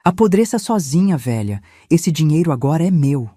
Apodreça sozinha, velha. Esse dinheiro agora é meu.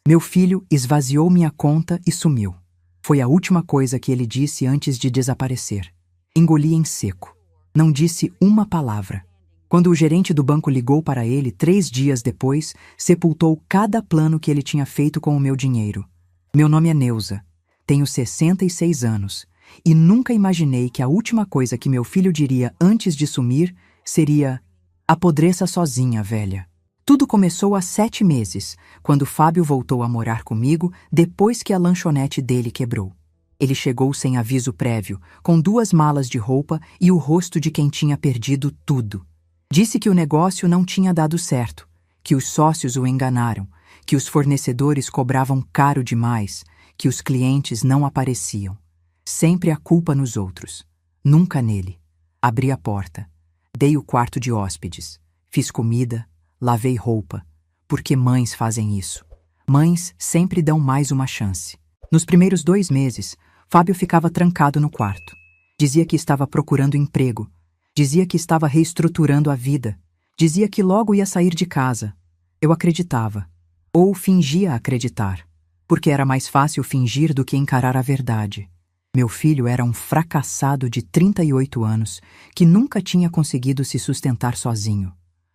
Meu filho esvaziou minha conta e sumiu. Foi a última coisa que ele disse antes de desaparecer. Engoli em seco. Não disse uma palavra. Quando o gerente do banco ligou para ele 3 dias depois, sepultou cada plano que ele tinha feito com o meu dinheiro. Meu nome é Neuza. Tenho 66 anos. E nunca imaginei que a última coisa que meu filho diria antes de sumir seria: apodreça sozinha, velha. Tudo começou há 7 meses, quando Fábio voltou a morar comigo depois que a lanchonete dele quebrou. Ele chegou sem aviso prévio, com 2 malas de roupa e o rosto de quem tinha perdido tudo. Disse que o negócio não tinha dado certo, que os sócios o enganaram, que os fornecedores cobravam caro demais, que os clientes não apareciam. Sempre a culpa nos outros, nunca nele. Abri a porta, dei o quarto de hóspedes, fiz comida, lavei roupa, porque mães fazem isso. Mães sempre dão mais uma chance. Nos primeiros 2 meses, Fábio ficava trancado no quarto. Dizia que estava procurando emprego. Dizia que estava reestruturando a vida. Dizia que logo ia sair de casa. Eu acreditava. Ou fingia acreditar. Porque era mais fácil fingir do que encarar a verdade. Meu filho era um fracassado de 38 anos que nunca tinha conseguido se sustentar sozinho.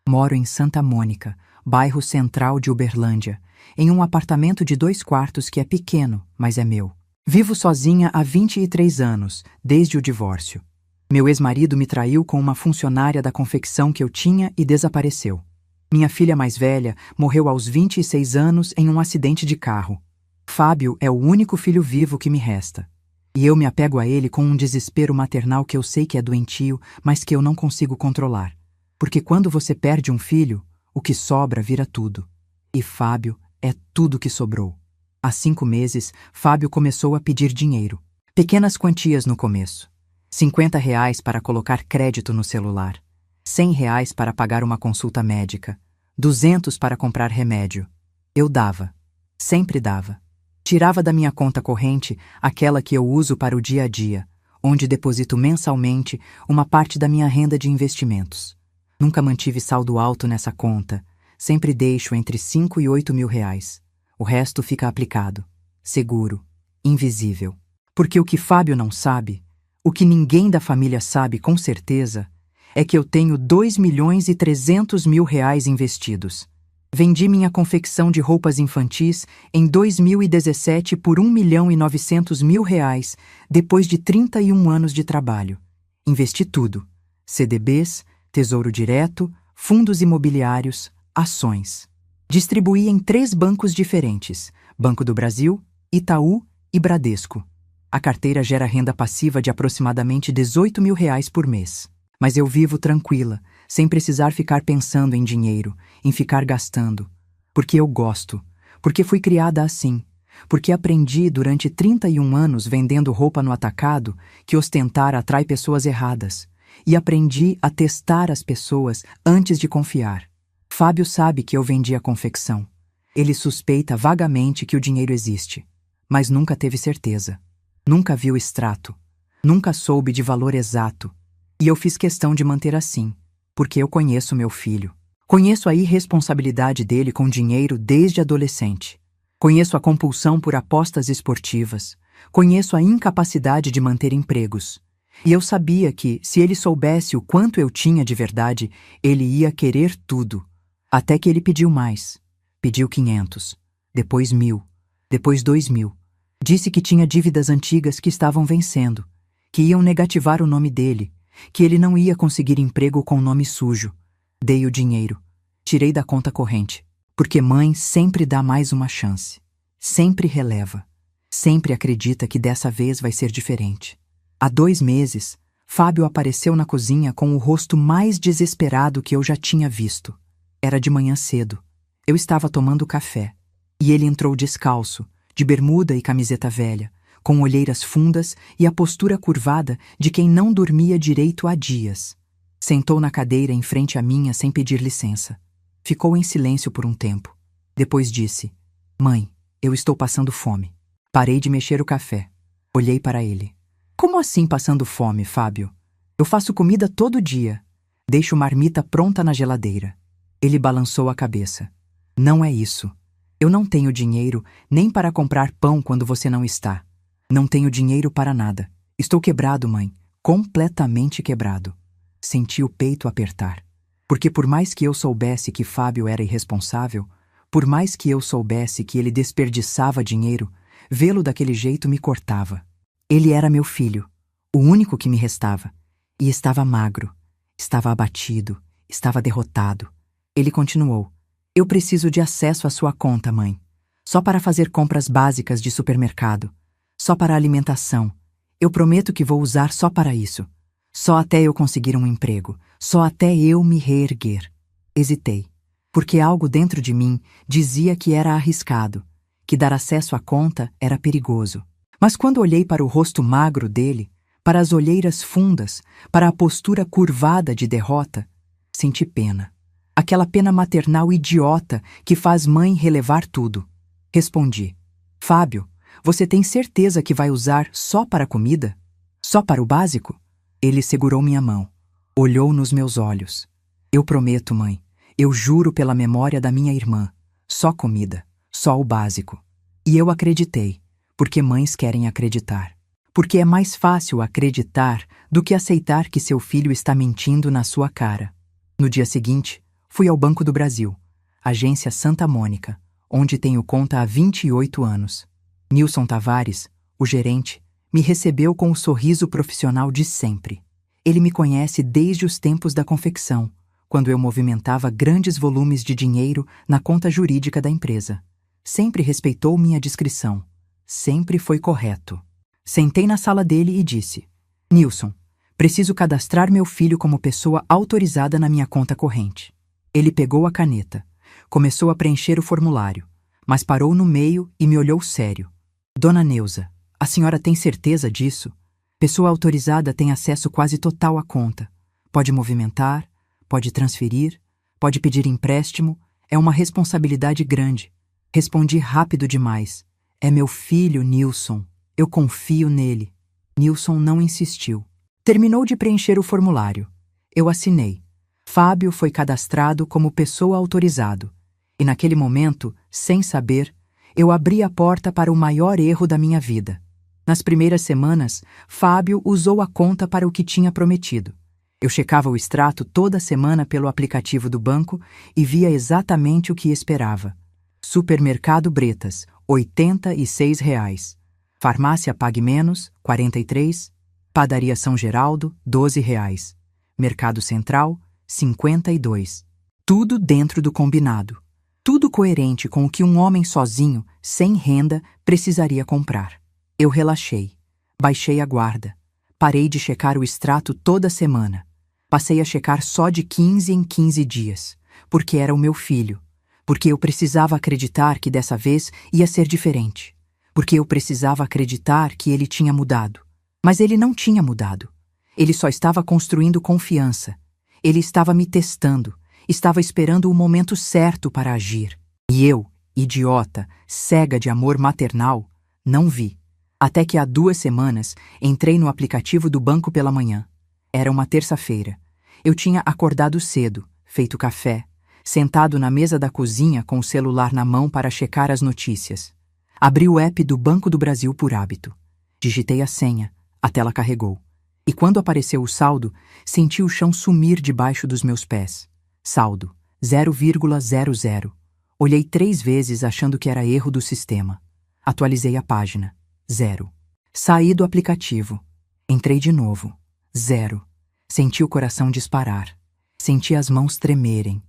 Moro em Santa Mônica, bairro central de Uberlândia, em um apartamento de 2 quartos que é pequeno, mas é meu. Vivo sozinha há 23 anos, desde o divórcio. Meu ex-marido me traiu com uma funcionária da confecção que eu tinha e desapareceu. Minha filha mais velha morreu aos 26 anos em um acidente de carro. Fábio é o único filho vivo que me resta. E eu me apego a ele com um desespero maternal que eu sei que é doentio, mas que eu não consigo controlar. Porque quando você perde um filho, o que sobra vira tudo. E Fábio é tudo que sobrou. Há 5 meses, Fábio começou a pedir dinheiro. Pequenas quantias no começo. R$ 50 para colocar crédito no celular. R$ 100 para pagar uma consulta médica. 200 para comprar remédio. Eu dava. Sempre dava. Tirava da minha conta corrente aquela que eu uso para o dia a dia, onde deposito mensalmente uma parte da minha renda de investimentos. Nunca mantive saldo alto nessa conta. Sempre deixo entre 5 e 8 mil reais. O resto fica aplicado. Seguro. Invisível. Porque o que Fábio não sabe, o que ninguém da família sabe com certeza, é que eu tenho 2.300.000 reais investidos. Vendi minha confecção de roupas infantis em 2017 por 1.900.000 reais, depois de 31 anos de trabalho. Investi tudo. CDBs, Tesouro Direto, fundos imobiliários, ações. Distribuí em 3 bancos diferentes, Banco do Brasil, Itaú e Bradesco. A carteira gera renda passiva de aproximadamente 18 mil reais por mês. Mas eu vivo tranquila, sem precisar ficar pensando em dinheiro, em ficar gastando. Porque eu gosto, porque fui criada assim, porque aprendi durante 31 anos vendendo roupa no atacado que ostentar atrai pessoas erradas. E aprendi a testar as pessoas antes de confiar. Fábio sabe que eu vendi a confecção. Ele suspeita vagamente que o dinheiro existe, mas nunca teve certeza. Nunca viu o extrato. Nunca soube de valor exato. E eu fiz questão de manter assim, porque eu conheço meu filho. Conheço a irresponsabilidade dele com dinheiro desde adolescente. Conheço a compulsão por apostas esportivas. Conheço a incapacidade de manter empregos. E eu sabia que, se ele soubesse o quanto eu tinha de verdade, ele ia querer tudo. Até que ele pediu mais. Pediu 500, depois 1.000, depois 2.000. Disse que tinha dívidas antigas que estavam vencendo, que iam negativar o nome dele, que ele não ia conseguir emprego com nome sujo. Dei o dinheiro. Tirei da conta corrente. Porque mãe sempre dá mais uma chance. Sempre releva. Sempre acredita que dessa vez vai ser diferente. Há 2 meses, Fábio apareceu na cozinha com o rosto mais desesperado que eu já tinha visto. Era de manhã cedo. Eu estava tomando café. E ele entrou descalço, de bermuda e camiseta velha, com olheiras fundas e a postura curvada de quem não dormia direito há dias. Sentou na cadeira em frente à minha sem pedir licença. Ficou em silêncio por um tempo. Depois disse: "Mãe, eu estou passando fome." Parei de mexer o café. Olhei para ele. "Como assim passando fome, Fábio? Eu faço comida todo dia. Deixo marmita pronta na geladeira." Ele balançou a cabeça. Não é isso. Eu não tenho dinheiro nem para comprar pão quando você não está. Não tenho dinheiro para nada. Estou quebrado, mãe. Completamente quebrado. Senti o peito apertar. Porque por mais que eu soubesse que Fábio era irresponsável, por mais que eu soubesse que ele desperdiçava dinheiro, vê-lo daquele jeito me cortava. Ele era meu filho, o único que me restava. E estava magro, estava abatido, estava derrotado. Ele continuou. Eu preciso de acesso à sua conta, mãe. Só para fazer compras básicas de supermercado. Só para alimentação. Eu prometo que vou usar só para isso. Só até eu conseguir um emprego. Só até eu me reerguer. Hesitei, porque algo dentro de mim dizia que era arriscado, que dar acesso à conta era perigoso. Mas quando olhei para o rosto magro dele, para as olheiras fundas, para a postura curvada de derrota, senti pena. Aquela pena maternal idiota que faz mãe relevar tudo. Respondi. Fábio, você tem certeza que vai usar só para comida? Só para o básico? Ele segurou minha mão. Olhou nos meus olhos. Eu prometo, mãe. Eu juro pela memória da minha irmã. Só comida. Só o básico. E eu acreditei, porque mães querem acreditar. Porque é mais fácil acreditar do que aceitar que seu filho está mentindo na sua cara. No dia seguinte, fui ao Banco do Brasil, agência Santa Mônica, onde tenho conta há 28 anos. Nilson Tavares, o gerente, me recebeu com o sorriso profissional de sempre. Ele me conhece desde os tempos da confecção, quando eu movimentava grandes volumes de dinheiro na conta jurídica da empresa. Sempre respeitou minha discrição. Sempre foi correto. Sentei na sala dele e disse: Nilson, preciso cadastrar meu filho como pessoa autorizada na minha conta corrente. Ele pegou a caneta, começou a preencher o formulário, mas parou no meio e me olhou sério. Dona Neuza, a senhora tem certeza disso? Pessoa autorizada tem acesso quase total à conta. Pode movimentar, pode transferir, pode pedir empréstimo, é uma responsabilidade grande. Respondi rápido demais. É meu filho, Nilson. Eu confio nele. Nilson não insistiu. Terminou de preencher o formulário. Eu assinei. Fábio foi cadastrado como pessoa autorizado. E naquele momento, sem saber, eu abri a porta para o maior erro da minha vida. Nas primeiras semanas, Fábio usou a conta para o que tinha prometido. Eu checava o extrato toda semana pelo aplicativo do banco e via exatamente o que esperava. Supermercado Bretas, R$ 86. Farmácia Pague Menos, R$ 43. Padaria São Geraldo, R$ 12. Mercado Central, R$ 52. Tudo dentro do combinado. Tudo coerente com o que um homem sozinho, sem renda, precisaria comprar. Eu relaxei. Baixei a guarda. Parei de checar o extrato toda semana. Passei a checar só de 15 em 15 dias, porque era o meu filho. Porque eu precisava acreditar que dessa vez ia ser diferente. Porque eu precisava acreditar que ele tinha mudado. Mas ele não tinha mudado. Ele só estava construindo confiança. Ele estava me testando. Estava esperando o momento certo para agir. E eu, idiota, cega de amor maternal, não vi. Até que há 2 semanas entrei no aplicativo do banco pela manhã. Era uma terça-feira. Eu tinha acordado cedo, feito café, sentado na mesa da cozinha com o celular na mão para checar as notícias. Abri o app do Banco do Brasil por hábito. Digitei a senha, a tela carregou. E quando apareceu o saldo, senti o chão sumir debaixo dos meus pés. Saldo, 0,00. Olhei 3 vezes achando que era erro do sistema. Atualizei a página. 0. Saí do aplicativo. Entrei de novo. 0. Senti o coração disparar. Senti as mãos tremerem.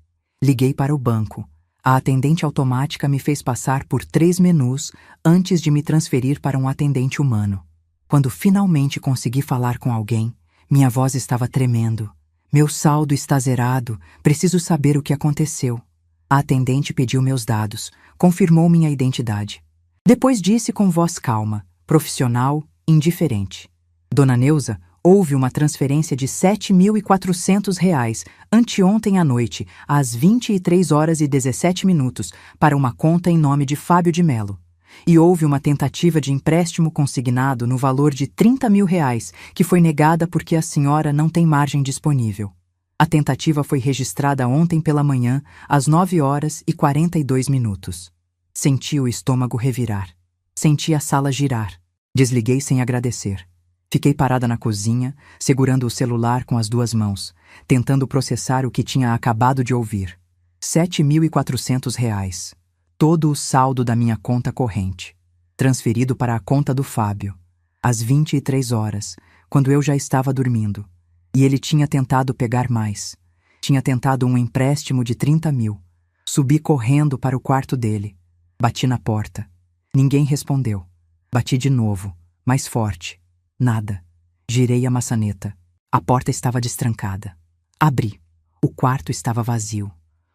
Liguei para o banco. A atendente automática me fez passar por 3 menus antes de me transferir para um atendente humano. Quando finalmente consegui falar com alguém, minha voz estava tremendo. Meu saldo está zerado, preciso saber o que aconteceu. A atendente pediu meus dados, confirmou minha identidade. Depois disse com voz calma, profissional, indiferente. Dona Neuza, houve uma transferência de R$ 7.400 anteontem à noite, às 23h17, para uma conta em nome de Fábio de Mello. E houve uma tentativa de empréstimo consignado no valor de R$ 30.000, que foi negada porque a senhora não tem margem disponível. A tentativa foi registrada ontem pela manhã, às 9h42. Senti o estômago revirar. Senti a sala girar. Desliguei sem agradecer. Fiquei parada na cozinha, segurando o celular com as duas mãos, tentando processar o que tinha acabado de ouvir. R$ 7.400. Todo o saldo da minha conta corrente. Transferido para a conta do Fábio. Às 23h, quando eu já estava dormindo. E ele tinha tentado pegar mais. Tinha tentado um empréstimo de 30 mil. Subi correndo para o quarto dele. Bati na porta. Ninguém respondeu. Bati de novo, mais forte. Nada. Girei a maçaneta. A porta estava destrancada. Abri. O quarto estava vazio.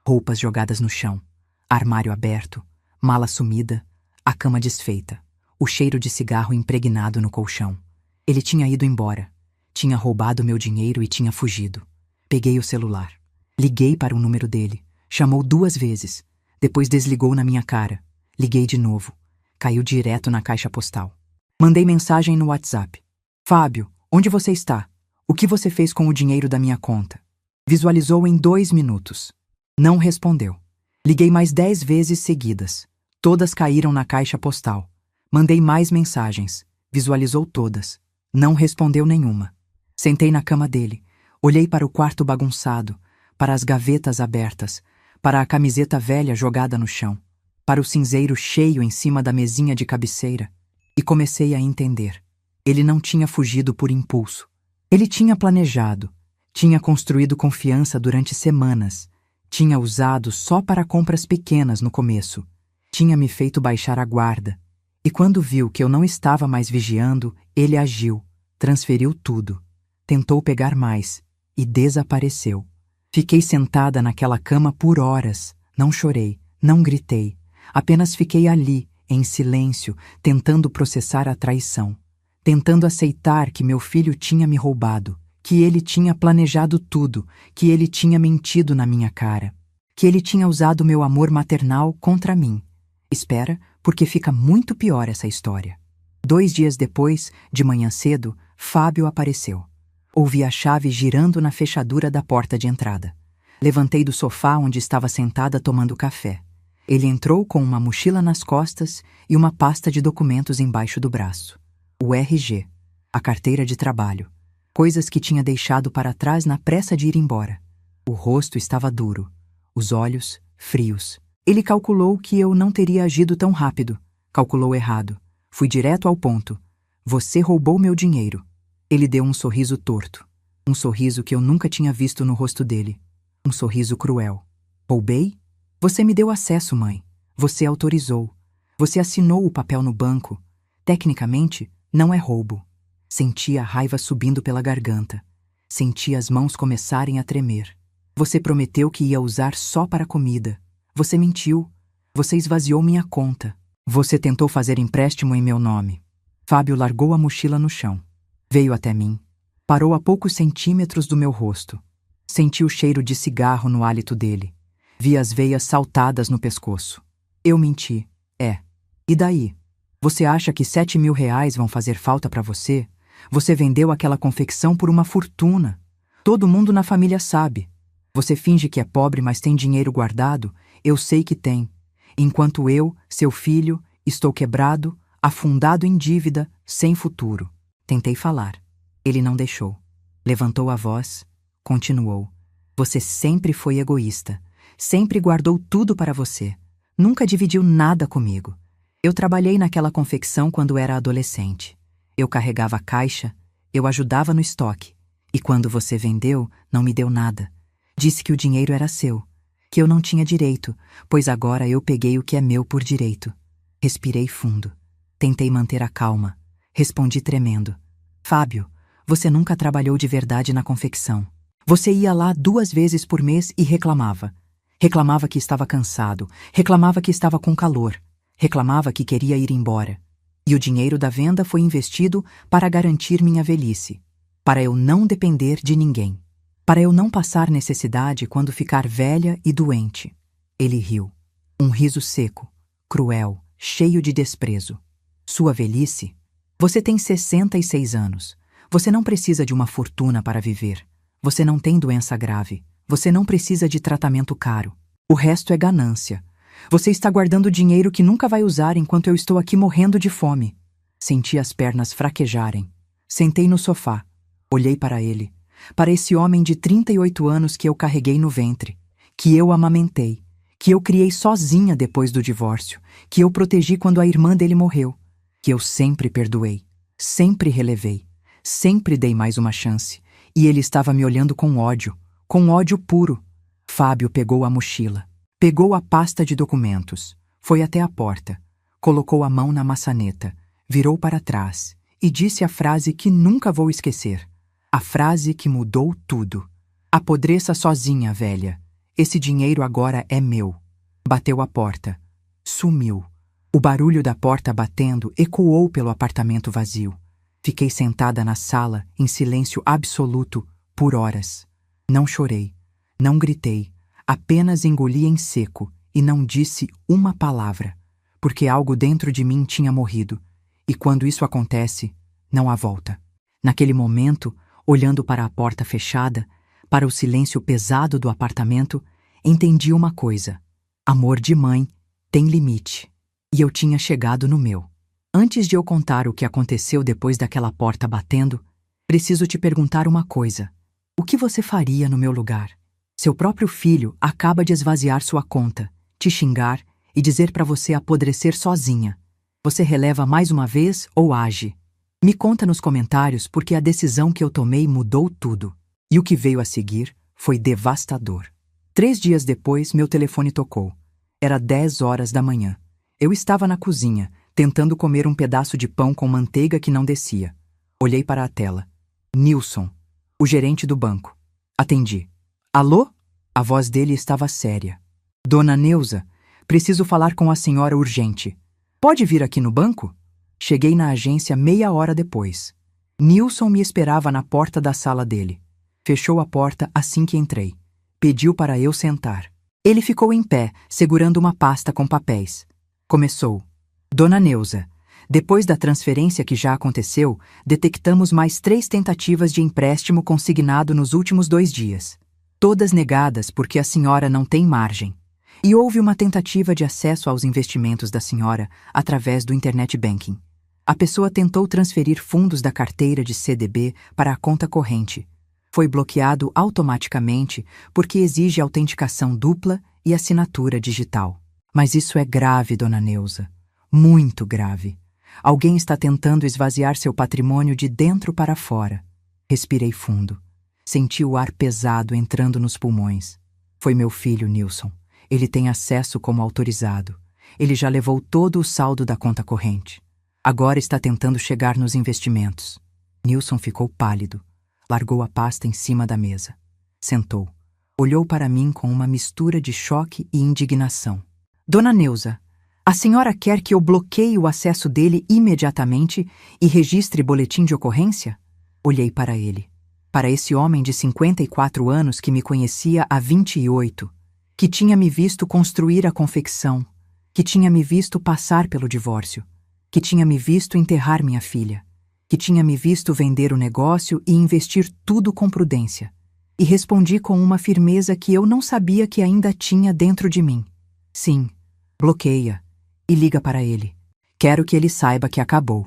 Roupas jogadas no chão. Armário aberto. Mala sumida. A cama desfeita. O cheiro de cigarro impregnado no colchão. Ele tinha ido embora. Tinha roubado meu dinheiro e tinha fugido. Peguei o celular. Liguei para o número dele. Chamou 2 vezes. Depois desligou na minha cara. Liguei de novo. Caiu direto na caixa postal. Mandei mensagem no WhatsApp. Fábio, onde você está? O que você fez com o dinheiro da minha conta? Visualizou em 2 minutos. Não respondeu. Liguei mais 10 vezes seguidas. Todas caíram na caixa postal. Mandei mais mensagens. Visualizou todas. Não respondeu nenhuma. Sentei na cama dele. Olhei para o quarto bagunçado, para as gavetas abertas, para a camiseta velha jogada no chão, para o cinzeiro cheio em cima da mesinha de cabeceira, e comecei a entender. Ele não tinha fugido por impulso. Ele tinha planejado, tinha construído confiança durante semanas, tinha usado só para compras pequenas no começo, tinha me feito baixar a guarda, e quando viu que eu não estava mais vigiando, ele agiu, transferiu tudo, tentou pegar mais e desapareceu. Fiquei sentada naquela cama por horas, não chorei, não gritei, apenas fiquei ali, em silêncio, tentando processar a traição, tentando aceitar que meu filho tinha me roubado, que ele tinha planejado tudo, que ele tinha mentido na minha cara, que ele tinha usado meu amor maternal contra mim. Espera, porque fica muito pior essa história. 2 dias depois, de manhã cedo, Fábio apareceu. Ouvi a chave girando na fechadura da porta de entrada. Levantei do sofá onde estava sentada tomando café. Ele entrou com uma mochila nas costas e uma pasta de documentos embaixo do braço. O RG, a carteira de trabalho, coisas que tinha deixado para trás na pressa de ir embora. O rosto estava duro, os olhos frios. Ele calculou que eu não teria agido tão rápido. Calculou errado. Fui direto ao ponto. Você roubou meu dinheiro. Ele deu um sorriso torto. Um sorriso que eu nunca tinha visto no rosto dele. Um sorriso cruel. Roubei? Você me deu acesso, mãe. Você autorizou. Você assinou o papel no banco. Tecnicamente, não é roubo. Senti a raiva subindo pela garganta. Senti as mãos começarem a tremer. Você prometeu que ia usar só para comida. Você mentiu. Você esvaziou minha conta. Você tentou fazer empréstimo em meu nome. Fábio largou a mochila no chão. Veio até mim. Parou a poucos centímetros do meu rosto. Senti o cheiro de cigarro no hálito dele. Vi as veias saltadas no pescoço. Eu menti. E daí? Você acha que R$ 7.000 vão fazer falta para você? Você vendeu aquela confecção por uma fortuna. Todo mundo na família sabe. Você finge que é pobre, mas tem dinheiro guardado? Eu sei que tem. Enquanto eu, seu filho, estou quebrado, afundado em dívida, sem futuro. Tentei falar. Ele não deixou. Levantou a voz, continuou. Você sempre foi egoísta. Sempre guardou tudo para você. Nunca dividiu nada comigo. Eu trabalhei naquela confecção quando era adolescente. Eu carregava a caixa, eu ajudava no estoque. E quando você vendeu, não me deu nada. Disse que o dinheiro era seu, que eu não tinha direito, pois agora eu peguei o que é meu por direito. Respirei fundo. Tentei manter a calma. Respondi tremendo. Fábio, você nunca trabalhou de verdade na confecção. Você ia lá 2 vezes por mês e reclamava. Reclamava que estava cansado, reclamava que estava com calor, reclamava que queria ir embora. E o dinheiro da venda foi investido para garantir minha velhice, para eu não depender de ninguém, para eu não passar necessidade quando ficar velha e doente. Ele riu. Um riso seco, cruel, cheio de desprezo. Sua velhice? Você tem 66 anos. Você não precisa de uma fortuna para viver. Você não tem doença grave. Você não precisa de tratamento caro. O resto é ganância. Você está guardando dinheiro que nunca vai usar enquanto eu estou aqui morrendo de fome. Senti as pernas fraquejarem. Sentei no sofá. Olhei para ele. Para esse homem de 38 anos que eu carreguei no ventre. Que eu amamentei. Que eu criei sozinha depois do divórcio. Que eu protegi quando a irmã dele morreu. Que eu sempre perdoei. Sempre relevei. Sempre dei mais uma chance. E ele estava me olhando com ódio. Com ódio puro. Fábio pegou a mochila. Pegou a pasta de documentos. Foi até a porta. Colocou a mão na maçaneta. Virou para trás. E disse a frase que nunca vou esquecer. A frase que mudou tudo. Apodreça sozinha, velha. Esse dinheiro agora é meu. Bateu a porta. Sumiu. O barulho da porta batendo ecoou pelo apartamento vazio. Fiquei sentada na sala, em silêncio absoluto, por horas. Não chorei. Não gritei. Apenas engoli em seco e não disse uma palavra, porque algo dentro de mim tinha morrido. E quando isso acontece, não há volta. Naquele momento, olhando para a porta fechada, para o silêncio pesado do apartamento, entendi uma coisa. Amor de mãe tem limite. E eu tinha chegado no meu. Antes de eu contar o que aconteceu depois daquela porta batendo, preciso te perguntar uma coisa. O que você faria no meu lugar? Seu próprio filho acaba de esvaziar sua conta, te xingar e dizer para você apodrecer sozinha. Você releva mais uma vez ou age? Me conta nos comentários porque a decisão que eu tomei mudou tudo. E o que veio a seguir foi devastador. 3 dias depois, meu telefone tocou. Era 10 horas da manhã. Eu estava na cozinha, tentando comer um pedaço de pão com manteiga que não descia. Olhei para a tela. Nilson, o gerente do banco. Atendi. Alô? A voz dele estava séria. Dona Neuza, preciso falar com a senhora urgente. Pode vir aqui no banco? Cheguei na agência meia hora depois. Nilson me esperava na porta da sala dele. Fechou a porta assim que entrei. Pediu para eu sentar. Ele ficou em pé, segurando uma pasta com papéis. Começou. Dona Neuza, depois da transferência que já aconteceu, detectamos mais 3 tentativas de empréstimo consignado nos últimos 2 dias. Todas negadas porque a senhora não tem margem. E houve uma tentativa de acesso aos investimentos da senhora através do Internet Banking. A pessoa tentou transferir fundos da carteira de CDB para a conta corrente. Foi bloqueado automaticamente porque exige autenticação dupla e assinatura digital. Mas isso é grave, Dona Neuza. Muito grave. Alguém está tentando esvaziar seu patrimônio de dentro para fora. Respirei fundo. Senti o ar pesado entrando nos pulmões. Foi meu filho, Nilson. Ele tem acesso como autorizado. Ele já levou todo o saldo da conta corrente. Agora está tentando chegar nos investimentos. Nilson ficou pálido. Largou a pasta em cima da mesa. Sentou. Olhou para mim com uma mistura de choque e indignação. Dona Neuza, a senhora quer que eu bloqueie o acesso dele imediatamente e registre boletim de ocorrência? Olhei para ele. Para esse homem de 54 anos que me conhecia há 28, que tinha me visto construir a confecção, que tinha me visto passar pelo divórcio, que tinha me visto enterrar minha filha, que tinha me visto vender o negócio e investir tudo com prudência. E respondi com uma firmeza que eu não sabia que ainda tinha dentro de mim. Sim, bloqueia e liga para ele. Quero que ele saiba que acabou.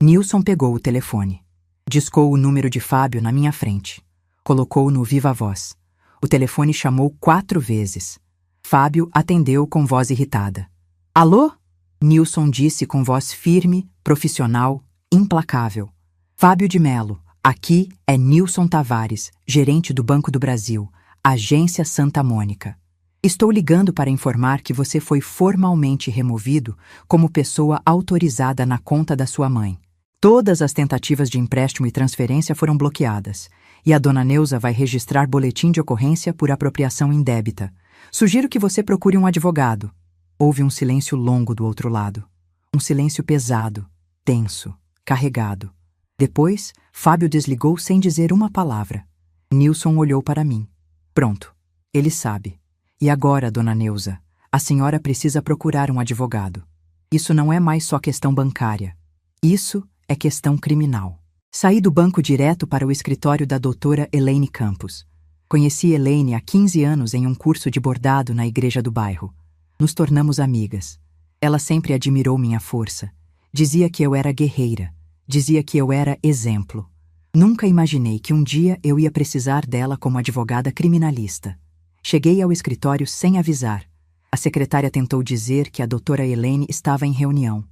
Nilson pegou o telefone. Discou o número de Fábio na minha frente. Colocou no viva voz. O telefone chamou 4 vezes. Fábio atendeu com voz irritada. Alô? Nilson disse com voz firme, profissional, implacável. Fábio de Melo, aqui é Nilson Tavares, gerente do Banco do Brasil, Agência Santa Mônica. Estou ligando para informar que você foi formalmente removido como pessoa autorizada na conta da sua mãe. Todas as tentativas de empréstimo e transferência foram bloqueadas, e a dona Neuza vai registrar boletim de ocorrência por apropriação indébita. Sugiro que você procure um advogado. Houve um silêncio longo do outro lado. Um silêncio pesado, tenso, carregado. Depois, Fábio desligou sem dizer uma palavra. Nilson olhou para mim. Pronto, ele sabe. E agora, dona Neuza, a senhora precisa procurar um advogado. Isso não é mais só questão bancária. Isso é questão criminal. Saí do banco direto para o escritório da doutora Elaine Campos. Conheci Elaine há 15 anos em um curso de bordado na igreja do bairro. Nos tornamos amigas. Ela sempre admirou minha força. Dizia que eu era guerreira. Dizia que eu era exemplo. Nunca imaginei que um dia eu ia precisar dela como advogada criminalista. Cheguei ao escritório sem avisar. A secretária tentou dizer que a doutora Elaine estava em reunião.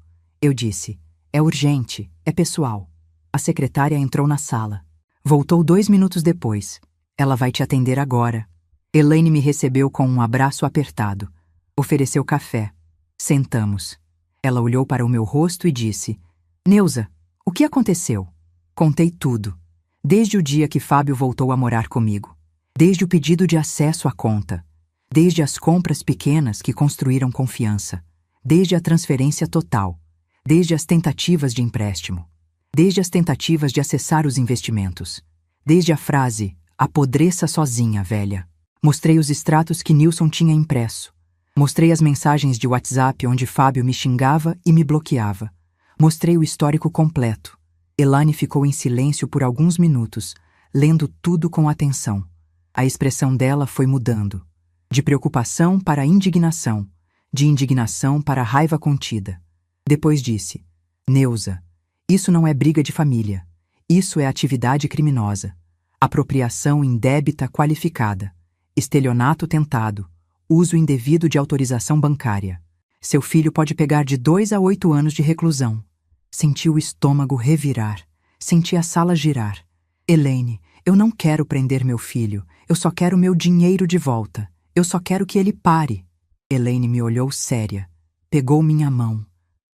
Eu disse: é urgente, é pessoal. A secretária entrou na sala. Voltou 2 minutos depois. Ela vai te atender agora. Elaine me recebeu com um abraço apertado. Ofereceu café. Sentamos. Ela olhou para o meu rosto e disse: Neuza, o que aconteceu? Contei tudo. Desde o dia que Fábio voltou a morar comigo. Desde o pedido de acesso à conta. Desde as compras pequenas que construíram confiança. Desde a transferência total. Desde as tentativas de empréstimo. Desde as tentativas de acessar os investimentos. Desde a frase: apodreça sozinha, velha. Mostrei os extratos que Nilson tinha impresso. Mostrei as mensagens de WhatsApp onde Fábio me xingava e me bloqueava. Mostrei o histórico completo. Elaine ficou em silêncio por alguns minutos, lendo tudo com atenção. A expressão dela foi mudando. De preocupação para indignação. De indignação para raiva contida. Depois disse: Neuza, isso não é briga de família. Isso é atividade criminosa. Apropriação indébita qualificada. Estelionato tentado. Uso indevido de autorização bancária. Seu filho pode pegar de 2 a 8 anos de reclusão. Senti o estômago revirar. Senti a sala girar. Elaine, eu não quero prender meu filho. Eu só quero meu dinheiro de volta. Eu só quero que ele pare. Elaine me olhou séria. Pegou minha mão.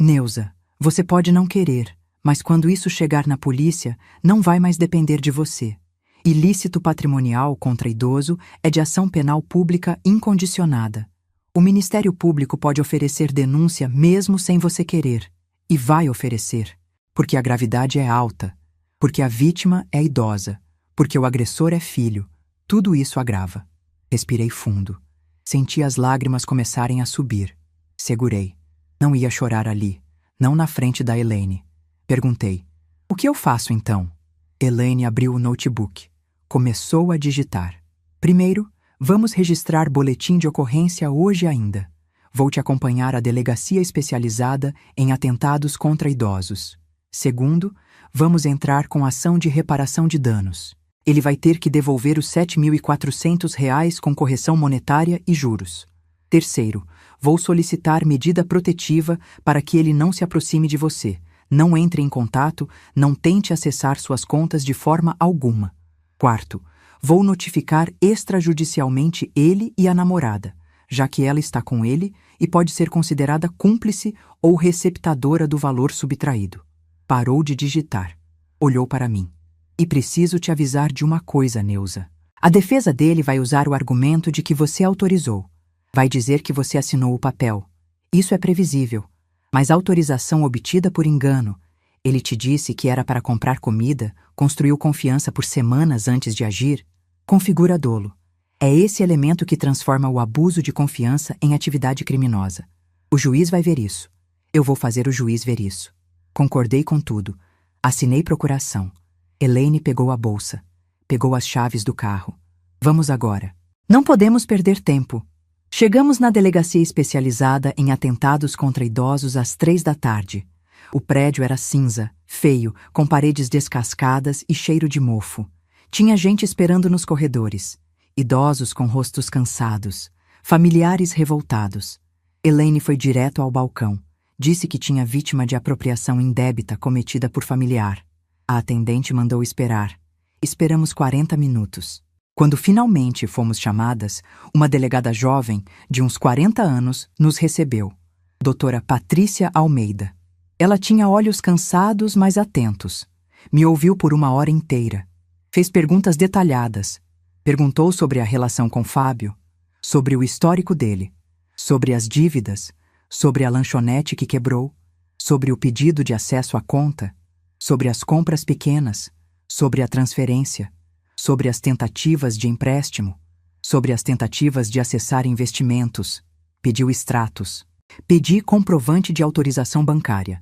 Neuza, você pode não querer, mas quando isso chegar na polícia, não vai mais depender de você. Ilícito patrimonial contra idoso é de ação penal pública incondicionada. O Ministério Público pode oferecer denúncia mesmo sem você querer. E vai oferecer. Porque a gravidade é alta. Porque a vítima é idosa. Porque o agressor é filho. Tudo isso agrava. Respirei fundo. Senti as lágrimas começarem a subir. Segurei. Não ia chorar ali. Não na frente da Elaine. Perguntei: o que eu faço então? Elaine abriu o notebook. Começou a digitar. Primeiro, vamos registrar boletim de ocorrência hoje ainda. Vou te acompanhar à delegacia especializada em atentados contra idosos. Segundo, vamos entrar com ação de reparação de danos. Ele vai ter que devolver os R$ 7.400 com correção monetária e juros. Terceiro, vou solicitar medida protetiva para que ele não se aproxime de você. Não entre em contato, não tente acessar suas contas de forma alguma. Quarto, vou notificar extrajudicialmente ele e a namorada, já que ela está com ele e pode ser considerada cúmplice ou receptadora do valor subtraído. Parou de digitar. Olhou para mim. E preciso te avisar de uma coisa, Neuza. A defesa dele vai usar o argumento de que você autorizou. Vai dizer que você assinou o papel. Isso é previsível. Mas a autorização obtida por engano. Ele te disse que era para comprar comida, construiu confiança por semanas antes de agir. Configura dolo. É esse elemento que transforma o abuso de confiança em atividade criminosa. O juiz vai ver isso. Eu vou fazer o juiz ver isso. Concordei com tudo. Assinei procuração. Elaine pegou a bolsa. Pegou as chaves do carro. Vamos agora. Não podemos perder tempo. Chegamos na delegacia especializada em atentados contra idosos às 3 da tarde. O prédio era cinza, feio, com paredes descascadas e cheiro de mofo. Tinha gente esperando nos corredores. Idosos com rostos cansados. Familiares revoltados. Elaine foi direto ao balcão. Disse que tinha vítima de apropriação indébita cometida por familiar. A atendente mandou esperar. Esperamos 40 minutos. Quando finalmente fomos chamadas, uma delegada jovem, de uns 40 anos, nos recebeu. Doutora Patrícia Almeida. Ela tinha olhos cansados, mas atentos. Me ouviu por 1 hora inteira. Fez perguntas detalhadas. Perguntou sobre a relação com Fábio, sobre o histórico dele, sobre as dívidas, sobre a lanchonete que quebrou, sobre o pedido de acesso à conta, sobre as compras pequenas, sobre a transferência, sobre as tentativas de empréstimo, sobre as tentativas de acessar investimentos. Pediu extratos. Pedi comprovante de autorização bancária.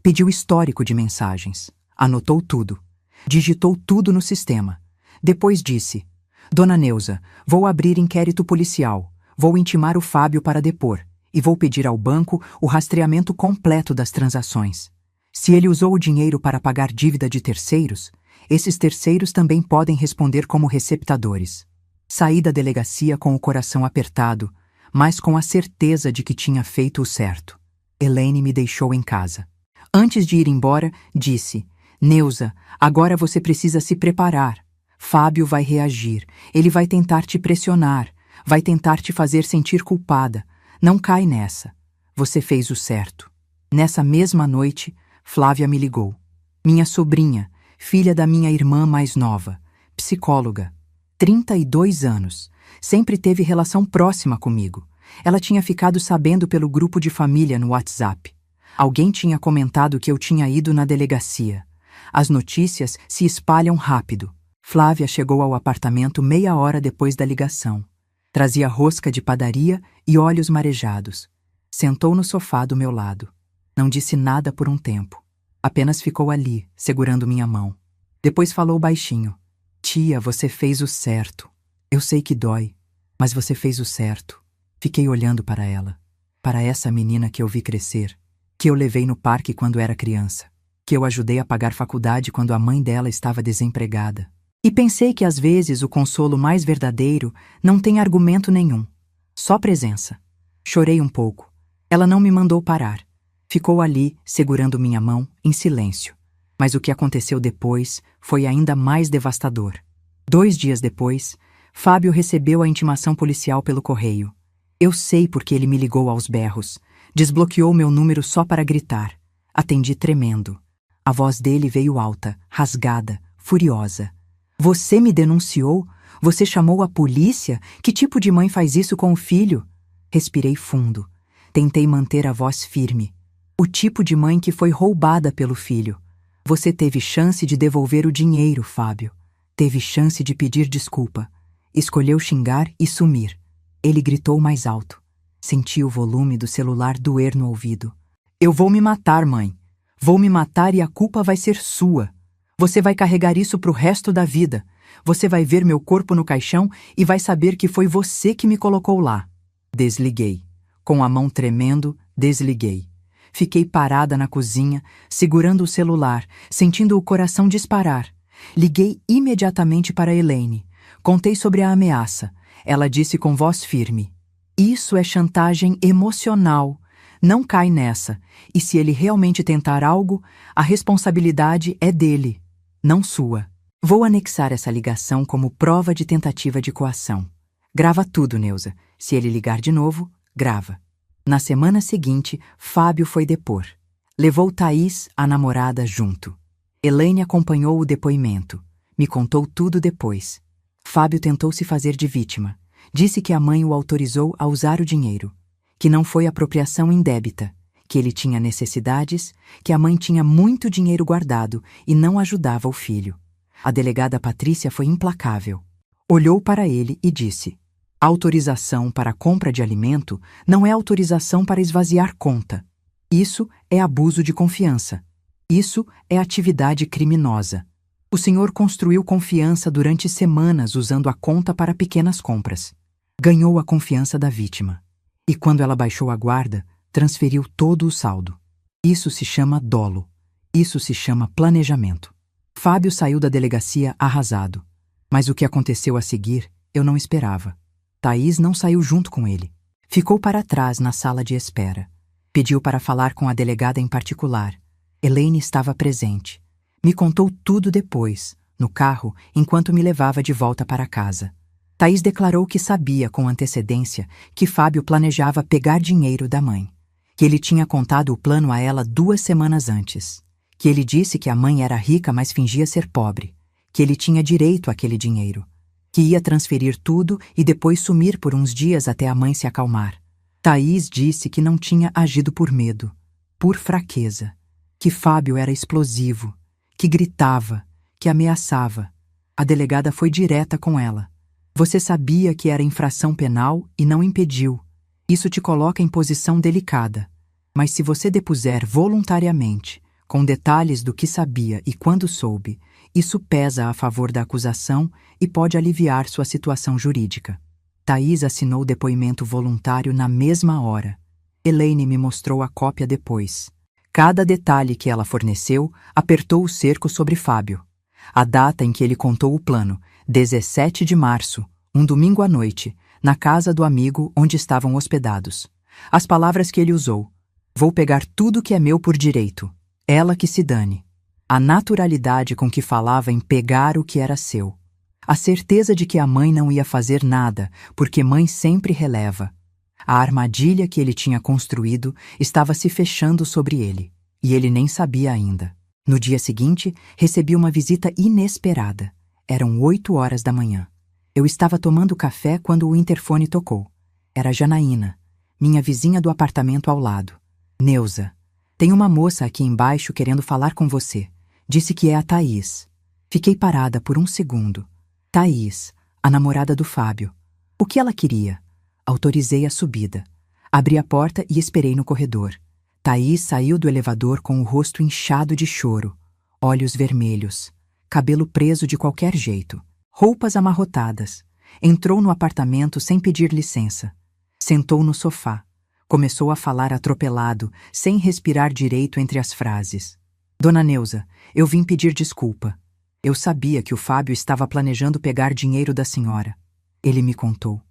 Pediu histórico de mensagens. Anotou tudo. Digitou tudo no sistema. Depois disse: Dona Neuza, vou abrir inquérito policial. Vou intimar o Fábio para depor. E vou pedir ao banco o rastreamento completo das transações. Se ele usou o dinheiro para pagar dívida de terceiros, esses terceiros também podem responder como receptadores. Saí da delegacia com o coração apertado, mas com a certeza de que tinha feito o certo. Elaine me deixou em casa. Antes de ir embora, disse: Neuza, agora você precisa se preparar. Fábio vai reagir. Ele vai tentar te pressionar. Vai tentar te fazer sentir culpada. Não cai nessa. Você fez o certo. Nessa mesma noite, Flávia me ligou. Minha sobrinha, filha da minha irmã mais nova, psicóloga, 32 anos, sempre teve relação próxima comigo. Ela tinha ficado sabendo pelo grupo de família no WhatsApp. Alguém tinha comentado que eu tinha ido na delegacia. As notícias se espalham rápido. Flávia chegou ao apartamento meia hora depois da ligação. Trazia rosca de padaria e olhos marejados. Sentou no sofá do meu lado. Não disse nada por um tempo. Apenas ficou ali, segurando minha mão. Depois falou baixinho: Tia, você fez o certo. Eu sei que dói, mas você fez o certo. Fiquei olhando para ela. Para essa menina que eu vi crescer, que eu levei no parque quando era criança, que eu ajudei a pagar faculdade quando a mãe dela estava desempregada. E pensei que às vezes o consolo mais verdadeiro não tem argumento nenhum, só presença. Chorei um pouco. Ela não me mandou parar. Ficou ali, segurando minha mão, em silêncio. Mas o que aconteceu depois foi ainda mais devastador. 2 dias depois, Fábio recebeu a intimação policial pelo correio. Eu sei porque ele me ligou aos berros. Desbloqueou meu número só para gritar. Atendi tremendo. A voz dele veio alta, rasgada, furiosa. Você me denunciou? Você chamou a polícia? Que tipo de mãe faz isso com o filho? Respirei fundo. Tentei manter a voz firme. O tipo de mãe que foi roubada pelo filho. Você teve chance de devolver o dinheiro, Fábio. Teve chance de pedir desculpa. Escolheu xingar e sumir. Ele gritou mais alto. Senti o volume do celular doer no ouvido. Eu vou me matar, mãe. Vou me matar e a culpa vai ser sua. Você vai carregar isso pro resto da vida. Você vai ver meu corpo no caixão e vai saber que foi você que me colocou lá. Desliguei. Com a mão tremendo, desliguei. Fiquei parada na cozinha, segurando o celular, sentindo o coração disparar. Liguei imediatamente para Elaine. Contei sobre a ameaça. Ela disse com voz firme: Isso é chantagem emocional. Não cai nessa. E se ele realmente tentar algo, a responsabilidade é dele, não sua. Vou anexar essa ligação como prova de tentativa de coação. Grava tudo, Neuza. Se ele ligar de novo, grava. Na semana seguinte, Fábio foi depor. Levou Thaís, a namorada, junto. Elaine acompanhou o depoimento. Me contou tudo depois. Fábio tentou se fazer de vítima. Disse que a mãe o autorizou a usar o dinheiro. Que não foi apropriação indébita. Que ele tinha necessidades, que a mãe tinha muito dinheiro guardado e não ajudava o filho. A delegada Patrícia foi implacável. Olhou para ele e disse: Autorização para compra de alimento não é autorização para esvaziar conta. Isso é abuso de confiança. Isso é atividade criminosa. O senhor construiu confiança durante semanas usando a conta para pequenas compras. Ganhou a confiança da vítima. E quando ela baixou a guarda, transferiu todo o saldo. Isso se chama dolo. Isso se chama planejamento. Fábio saiu da delegacia arrasado. Mas o que aconteceu a seguir, eu não esperava. Thaís não saiu junto com ele. Ficou para trás na sala de espera. Pediu para falar com a delegada em particular. Elaine estava presente. Me contou tudo depois, no carro, enquanto me levava de volta para casa. Thaís declarou que sabia com antecedência que Fábio planejava pegar dinheiro da mãe. Que ele tinha contado o plano a ela 2 semanas antes. Que ele disse que a mãe era rica, mas fingia ser pobre. Que ele tinha direito àquele dinheiro. Que ia transferir tudo e depois sumir por uns dias até a mãe se acalmar. Thaís disse que não tinha agido por medo, por fraqueza. Que Fábio era explosivo, que gritava, que ameaçava. A delegada foi direta com ela. Você sabia que era infração penal e não impediu. Isso te coloca em posição delicada. Mas se você depuser voluntariamente, com detalhes do que sabia e quando soube, Isso pesa a favor da acusação e pode aliviar sua situação jurídica. Thaís assinou o depoimento voluntário na mesma hora. Elaine me mostrou a cópia depois. Cada detalhe que ela forneceu apertou o cerco sobre Fábio. A data em que ele contou o plano, 17 de março, um domingo à noite, na casa do amigo onde estavam hospedados. As palavras que ele usou: "Vou pegar tudo que é meu por direito. Ela que se dane." A naturalidade com que falava em pegar o que era seu. A certeza de que a mãe não ia fazer nada, porque mãe sempre releva. A armadilha que ele tinha construído estava se fechando sobre ele, e ele nem sabia ainda. No dia seguinte, recebi uma visita inesperada. Eram 8 horas da manhã. Eu estava tomando café quando o interfone tocou. Era Janaína, minha vizinha do apartamento ao lado. "Neuza, tem uma moça aqui embaixo querendo falar com você. Disse que é a Thaís." Fiquei parada por um segundo. Thaís, a namorada do Fábio. O que ela queria? Autorizei a subida. Abri a porta e esperei no corredor. Thaís saiu do elevador com o rosto inchado de choro, olhos vermelhos, cabelo preso de qualquer jeito, roupas amarrotadas. Entrou no apartamento sem pedir licença. Sentou no sofá. Começou a falar atropelado, sem respirar direito entre as frases. "Dona Neuza, eu vim pedir desculpa. Eu sabia que o Fábio estava planejando pegar dinheiro da senhora. Ele me contou.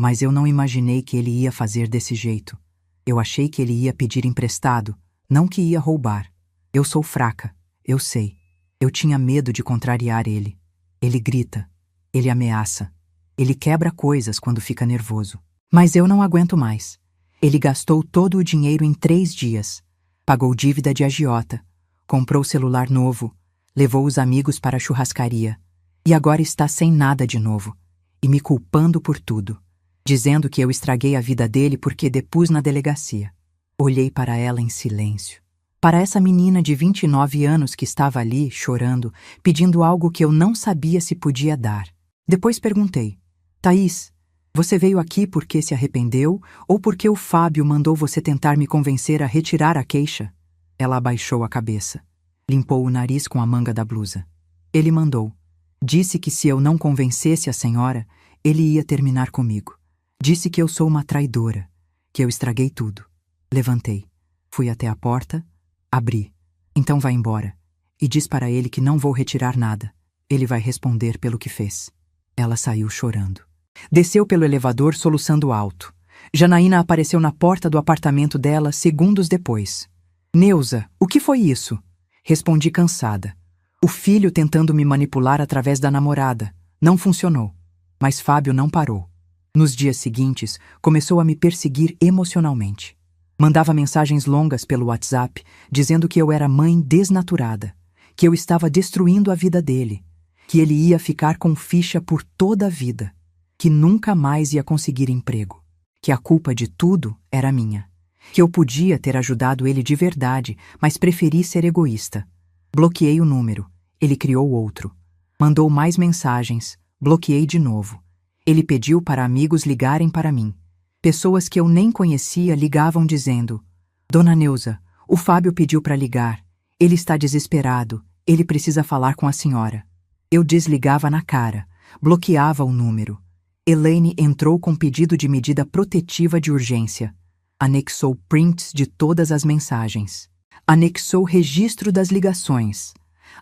Mas eu não imaginei que ele ia fazer desse jeito. Eu achei que ele ia pedir emprestado, não que ia roubar. Eu sou fraca, eu sei. Eu tinha medo de contrariar ele. Ele grita, ele ameaça, ele quebra coisas quando fica nervoso. Mas eu não aguento mais. Ele gastou todo o dinheiro em 3 dias. Pagou dívida de agiota, comprou celular novo, levou os amigos para a churrascaria. E agora está sem nada de novo, e me culpando por tudo. Dizendo que eu estraguei a vida dele porque depus na delegacia. Olhei para ela em silêncio. Para essa menina de 29 anos que estava ali, chorando, pedindo algo que eu não sabia se podia dar. Depois perguntei: "Thaís, você veio aqui porque se arrependeu ou porque o Fábio mandou você tentar me convencer a retirar a queixa?" Ela abaixou a cabeça. Limpou o nariz com a manga da blusa. "Ele mandou. Disse que se eu não convencesse a senhora, ele ia terminar comigo. Disse que eu sou uma traidora, que eu estraguei tudo." Levantei. Fui até a porta, abri. "Então vai embora. E diz para ele que não vou retirar nada. Ele vai responder pelo que fez." Ela saiu chorando. Desceu pelo elevador soluçando alto. Janaína apareceu na porta do apartamento dela segundos depois. "Neuza, o que foi isso?" Respondi cansada. "O filho tentando me manipular através da namorada. Não funcionou." Mas Fábio não parou. Nos dias seguintes, começou a me perseguir emocionalmente. Mandava mensagens longas pelo WhatsApp, dizendo que eu era mãe desnaturada, que eu estava destruindo a vida dele, que ele ia ficar com ficha por toda a vida, que nunca mais ia conseguir emprego, que a culpa de tudo era minha, que eu podia ter ajudado ele de verdade, mas preferi ser egoísta. Bloqueei o número, ele criou outro. Mandou mais mensagens, bloqueei de novo. Ele pediu para amigos ligarem para mim. Pessoas que eu nem conhecia ligavam dizendo: "Dona Neuza, o Fábio pediu para ligar. Ele está desesperado. Ele precisa falar com a senhora." Eu desligava na cara, bloqueava o número. Elaine entrou com pedido de medida protetiva de urgência. Anexou prints de todas as mensagens. Anexou registro das ligações.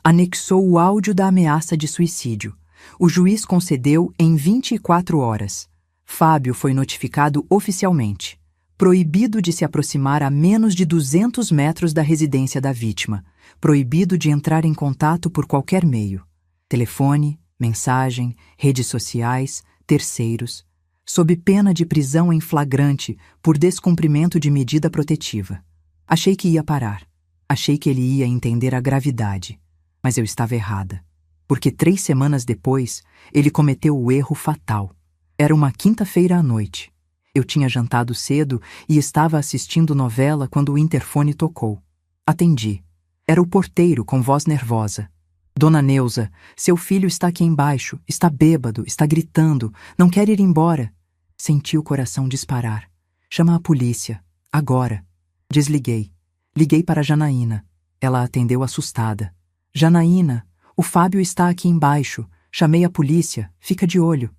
Anexou o áudio da ameaça de suicídio. O juiz concedeu em 24 horas. Fábio foi notificado oficialmente. Proibido de se aproximar a menos de 200 metros da residência da vítima. Proibido de entrar em contato por qualquer meio. Telefone, mensagem, redes sociais, terceiros. Sob pena de prisão em flagrante por descumprimento de medida protetiva. Achei que ia parar. Achei que ele ia entender a gravidade. Mas eu estava errada. Porque 3 semanas depois, ele cometeu o erro fatal. Era uma quinta-feira à noite. Eu tinha jantado cedo e estava assistindo novela quando o interfone tocou. Atendi. Era o porteiro com voz nervosa. "Dona Neuza, seu filho está aqui embaixo, está bêbado, está gritando, não quer ir embora." Senti o coração disparar. "Chama a polícia. Agora." Desliguei. Liguei para Janaína. Ela atendeu assustada. "Janaína, O Fábio está aqui embaixo. Chamei a polícia. Fica de olho.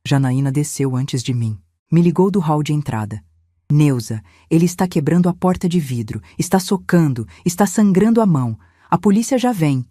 Janaína desceu antes de mim. Me ligou do hall de entrada. Neuza, ele está quebrando a porta de vidro. Está socando. Está sangrando a mão. A polícia já vem.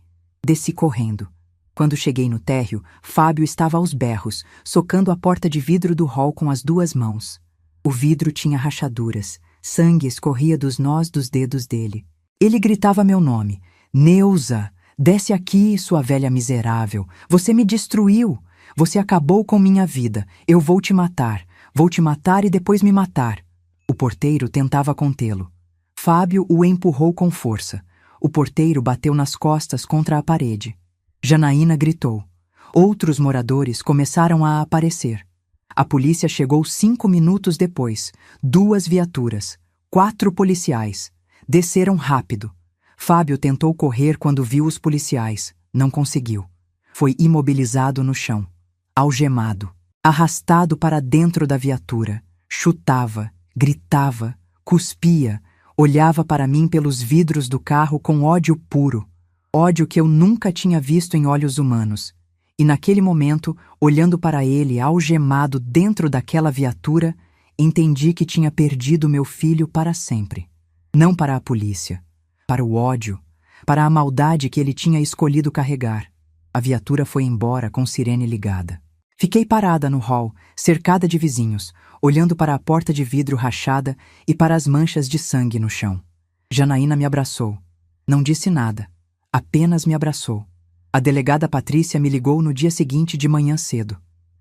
Desci correndo. Quando cheguei no térreo, Fábio estava aos berros, socando a porta de vidro do hall com as duas mãos. O vidro tinha rachaduras. Sangue escorria dos nós dos dedos dele. Ele gritava meu nome. Neuza, desce aqui, sua velha miserável. Você me destruiu. Você acabou com minha vida. Eu vou te matar. Vou te matar e depois me matar. O porteiro tentava contê-lo. Fábio o empurrou com força. O porteiro bateu nas costas contra a parede. Janaína gritou. Outros moradores começaram a aparecer. A polícia chegou 5 minutos depois. 2 viaturas. 4 policiais. Desceram rápido. Fábio tentou correr quando viu os policiais. Não conseguiu. Foi imobilizado no chão. Algemado. Arrastado para dentro da viatura. Chutava, gritava, cuspia, olhava para mim pelos vidros do carro com ódio puro. Ódio que eu nunca tinha visto em olhos humanos. E naquele momento, olhando para ele algemado dentro daquela viatura, entendi que tinha perdido meu filho para sempre. Não para a polícia, para o ódio, para a maldade que ele tinha escolhido carregar. A viatura foi embora com sirene ligada. Fiquei parada no hall, cercada de vizinhos, olhando para a porta de vidro rachada e para as manchas de sangue no chão. Janaína me abraçou. Não disse nada. Apenas me abraçou. A delegada Patrícia me ligou no dia seguinte de manhã cedo.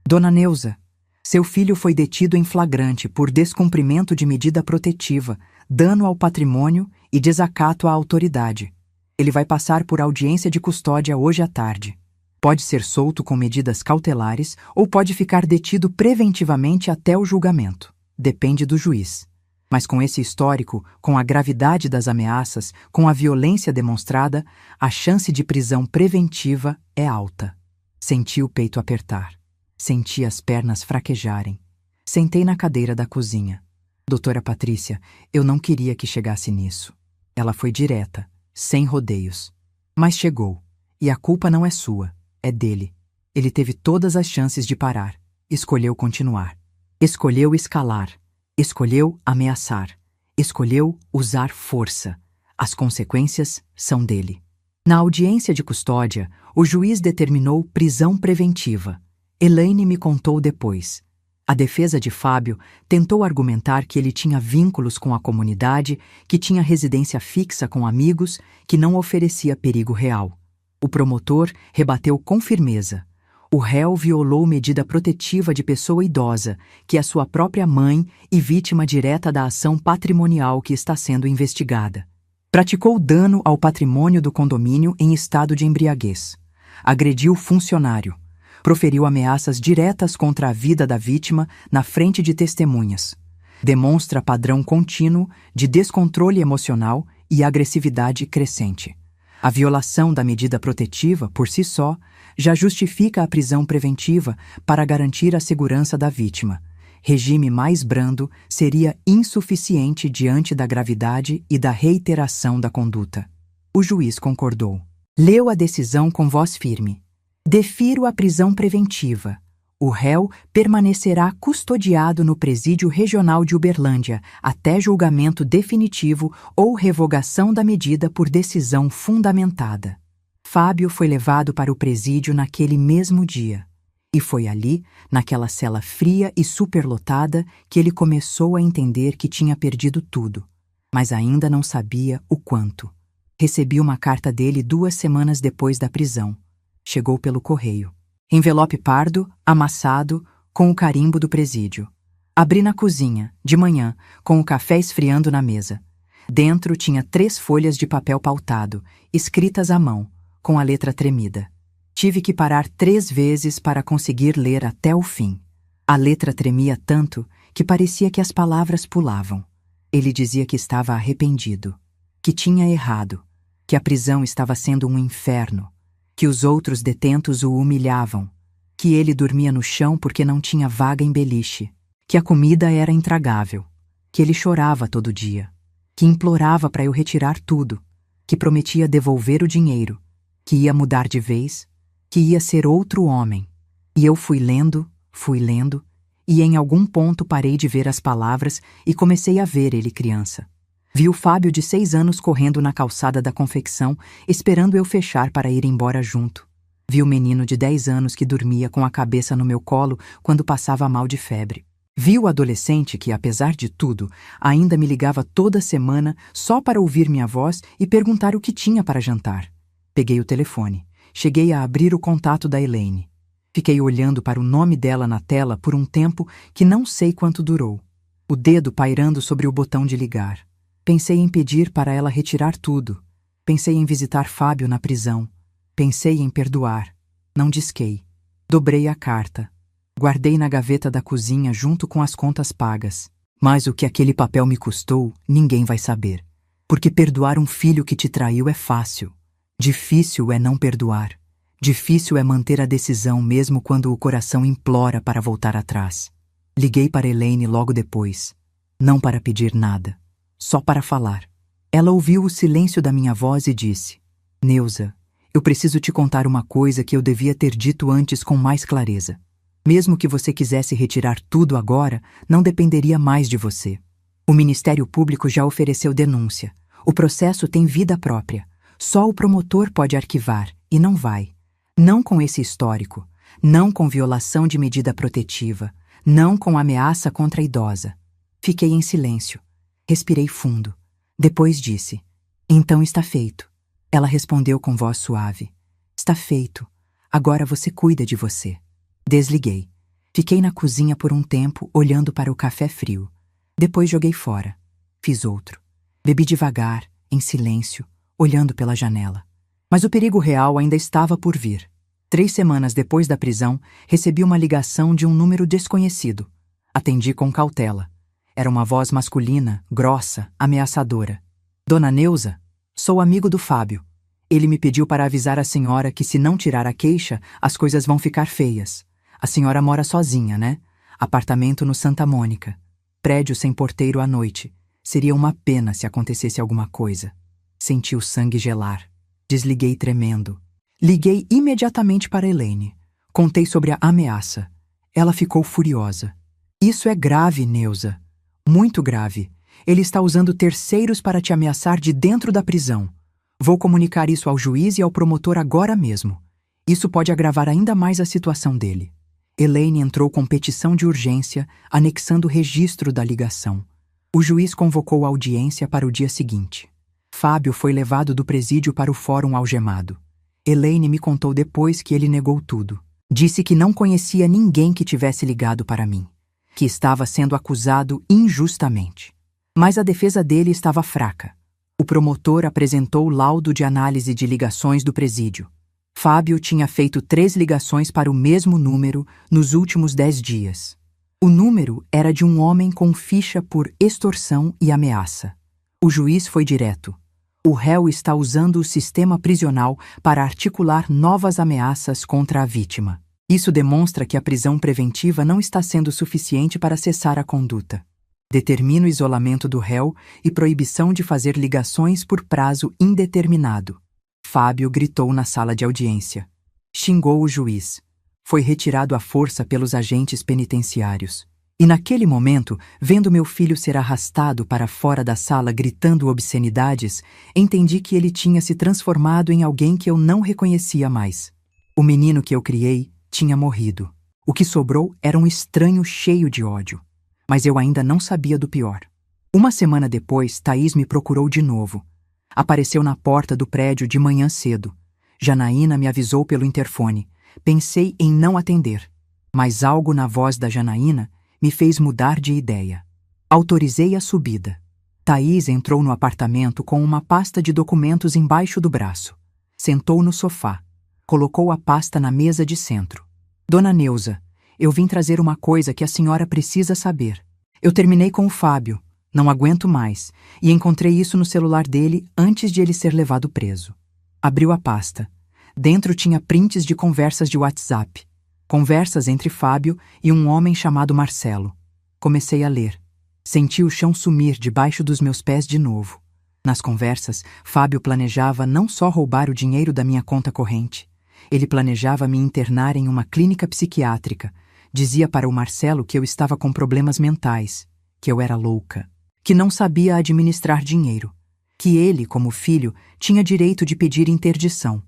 Dona Neuza, seu filho foi detido em flagrante por descumprimento de medida protetiva, dano ao patrimônio e desacato à autoridade. Ele vai passar por audiência de custódia hoje à tarde. Pode ser solto com medidas cautelares ou pode ficar detido preventivamente até o julgamento. Depende do juiz. Mas com esse histórico, com a gravidade das ameaças, com a violência demonstrada, a chance de prisão preventiva é alta. Senti o peito apertar. Senti as pernas fraquejarem. Sentei na cadeira da cozinha. Doutora Patrícia, eu não queria que chegasse nisso. Ela foi direta, sem rodeios. Mas chegou. E a culpa não é sua, é dele. Ele teve todas as chances de parar. Escolheu continuar. Escolheu escalar. Escolheu ameaçar. Escolheu usar força. As consequências são dele. Na audiência de custódia, o juiz determinou prisão preventiva. Elaine me contou depois. A defesa de Fábio tentou argumentar que ele tinha vínculos com a comunidade, que tinha residência fixa com amigos, que não oferecia perigo real. O promotor rebateu com firmeza. O réu violou medida protetiva de pessoa idosa, que é sua própria mãe e vítima direta da ação patrimonial que está sendo investigada. Praticou dano ao patrimônio do condomínio em estado de embriaguez. Agrediu funcionário. Proferiu ameaças diretas contra a vida da vítima na frente de testemunhas. Demonstra padrão contínuo de descontrole emocional e agressividade crescente. A violação da medida protetiva, por si só, já justifica a prisão preventiva para garantir a segurança da vítima. Regime mais brando seria insuficiente diante da gravidade e da reiteração da conduta. O juiz concordou. Leu a decisão com voz firme. Defiro a prisão preventiva. O réu permanecerá custodiado no Presídio Regional de Uberlândia até julgamento definitivo ou revogação da medida por decisão fundamentada. Fábio foi levado para o presídio naquele mesmo dia. E foi ali, naquela cela fria e superlotada, que ele começou a entender que tinha perdido tudo, mas ainda não sabia o quanto. Recebi uma carta dele 2 semanas depois da prisão. Chegou pelo correio. Envelope pardo, amassado, com o carimbo do presídio. Abri na cozinha, de manhã, com o café esfriando na mesa. Dentro tinha 3 folhas de papel pautado, escritas à mão, com a letra tremida. Tive que parar 3 vezes para conseguir ler até o fim. A letra tremia tanto que parecia que as palavras pulavam. Ele dizia que estava arrependido, que tinha errado, que a prisão estava sendo um inferno, que os outros detentos o humilhavam, que ele dormia no chão porque não tinha vaga em beliche, que a comida era intragável, que ele chorava todo dia, que implorava para eu retirar tudo, que prometia devolver o dinheiro, que ia mudar de vez, que ia ser outro homem. E eu fui lendo, e em algum ponto parei de ver as palavras e comecei a ver ele criança. Vi o Fábio de 6 anos correndo na calçada da confecção, esperando eu fechar para ir embora junto. Vi o menino de 10 anos que dormia com a cabeça no meu colo quando passava mal de febre. Vi o adolescente que, apesar de tudo, ainda me ligava toda semana só para ouvir minha voz e perguntar o que tinha para jantar. Peguei o telefone. Cheguei a abrir o contato da Elaine. Fiquei olhando para o nome dela na tela por um tempo que não sei quanto durou. O dedo pairando sobre o botão de ligar. Pensei em pedir para ela retirar tudo. Pensei em visitar Fábio na prisão. Pensei em perdoar. Não disquei. Dobrei a carta. Guardei na gaveta da cozinha junto com as contas pagas. Mas o que aquele papel me custou, ninguém vai saber. Porque perdoar um filho que te traiu é fácil. Difícil é não perdoar. Difícil é manter a decisão mesmo quando o coração implora para voltar atrás. Liguei para Elaine logo depois. Não para pedir nada. Só para falar. Ela ouviu o silêncio da minha voz e disse: Neuza, eu preciso te contar uma coisa que eu devia ter dito antes com mais clareza. Mesmo que você quisesse retirar tudo agora, não dependeria mais de você. O Ministério Público já ofereceu denúncia. O processo tem vida própria. Só o promotor pode arquivar, e não vai. Não com esse histórico. Não com violação de medida protetiva. Não com ameaça contra a idosa. Fiquei em silêncio. Respirei fundo. Depois disse: Então está feito. Ela respondeu com voz suave: Está feito. Agora você cuida de você. Desliguei. Fiquei na cozinha por um tempo, olhando para o café frio. Depois joguei fora. Fiz outro. Bebi devagar, em silêncio, olhando pela janela. Mas o perigo real ainda estava por vir. 3 semanas depois da prisão, recebi uma ligação de um número desconhecido. Atendi com cautela. Era uma voz masculina, grossa, ameaçadora. Dona Neuza, sou amigo do Fábio. Ele me pediu para avisar a senhora que se não tirar a queixa, as coisas vão ficar feias. A senhora mora sozinha, né? Apartamento no Santa Mônica. Prédio sem porteiro à noite. Seria uma pena se acontecesse alguma coisa. Senti o sangue gelar. Desliguei tremendo. Liguei imediatamente para Elaine. Contei sobre a ameaça. Ela ficou furiosa. Isso é grave, Neuza. Muito grave. Ele está usando terceiros para te ameaçar de dentro da prisão. Vou comunicar isso ao juiz e ao promotor agora mesmo. Isso pode agravar ainda mais a situação dele. Elaine entrou com petição de urgência, anexando o registro da ligação. O juiz convocou a audiência para o dia seguinte. Fábio foi levado do presídio para o fórum algemado. Elaine me contou depois que ele negou tudo. Disse que não conhecia ninguém que tivesse ligado para mim, que estava sendo acusado injustamente. Mas a defesa dele estava fraca. O promotor apresentou o laudo de análise de ligações do presídio. Fábio tinha feito 3 ligações para o mesmo número nos últimos 10 dias. O número era de um homem com ficha por extorsão e ameaça. O juiz foi direto. O réu está usando o sistema prisional para articular novas ameaças contra a vítima. Isso demonstra que a prisão preventiva não está sendo suficiente para cessar a conduta. Determina o isolamento do réu e proibição de fazer ligações por prazo indeterminado. Fábio gritou na sala de audiência. Xingou o juiz. Foi retirado à força pelos agentes penitenciários. E naquele momento, vendo meu filho ser arrastado para fora da sala gritando obscenidades, entendi que ele tinha se transformado em alguém que eu não reconhecia mais. O menino que eu criei tinha morrido. O que sobrou era um estranho cheio de ódio. Mas eu ainda não sabia do pior. Uma semana depois, Thaís me procurou de novo. Apareceu na porta do prédio de manhã cedo. Janaína me avisou pelo interfone. Pensei em não atender. Mas algo na voz da Janaína me fez mudar de ideia. Autorizei a subida. Thaís entrou no apartamento com uma pasta de documentos embaixo do braço. Sentou no sofá. Colocou a pasta na mesa de centro. Dona Neuza, eu vim trazer uma coisa que a senhora precisa saber. Eu terminei com o Fábio, não aguento mais, e encontrei isso no celular dele antes de ele ser levado preso. Abriu a pasta. Dentro tinha prints de conversas de WhatsApp. Conversas entre Fábio e um homem chamado Marcelo. Comecei a ler. Senti o chão sumir debaixo dos meus pés de novo. Nas conversas, Fábio planejava não só roubar o dinheiro da minha conta corrente. Ele planejava me internar em uma clínica psiquiátrica. Dizia para o Marcelo que eu estava com problemas mentais, que eu era louca, que não sabia administrar dinheiro, que ele, como filho, tinha direito de pedir interdição.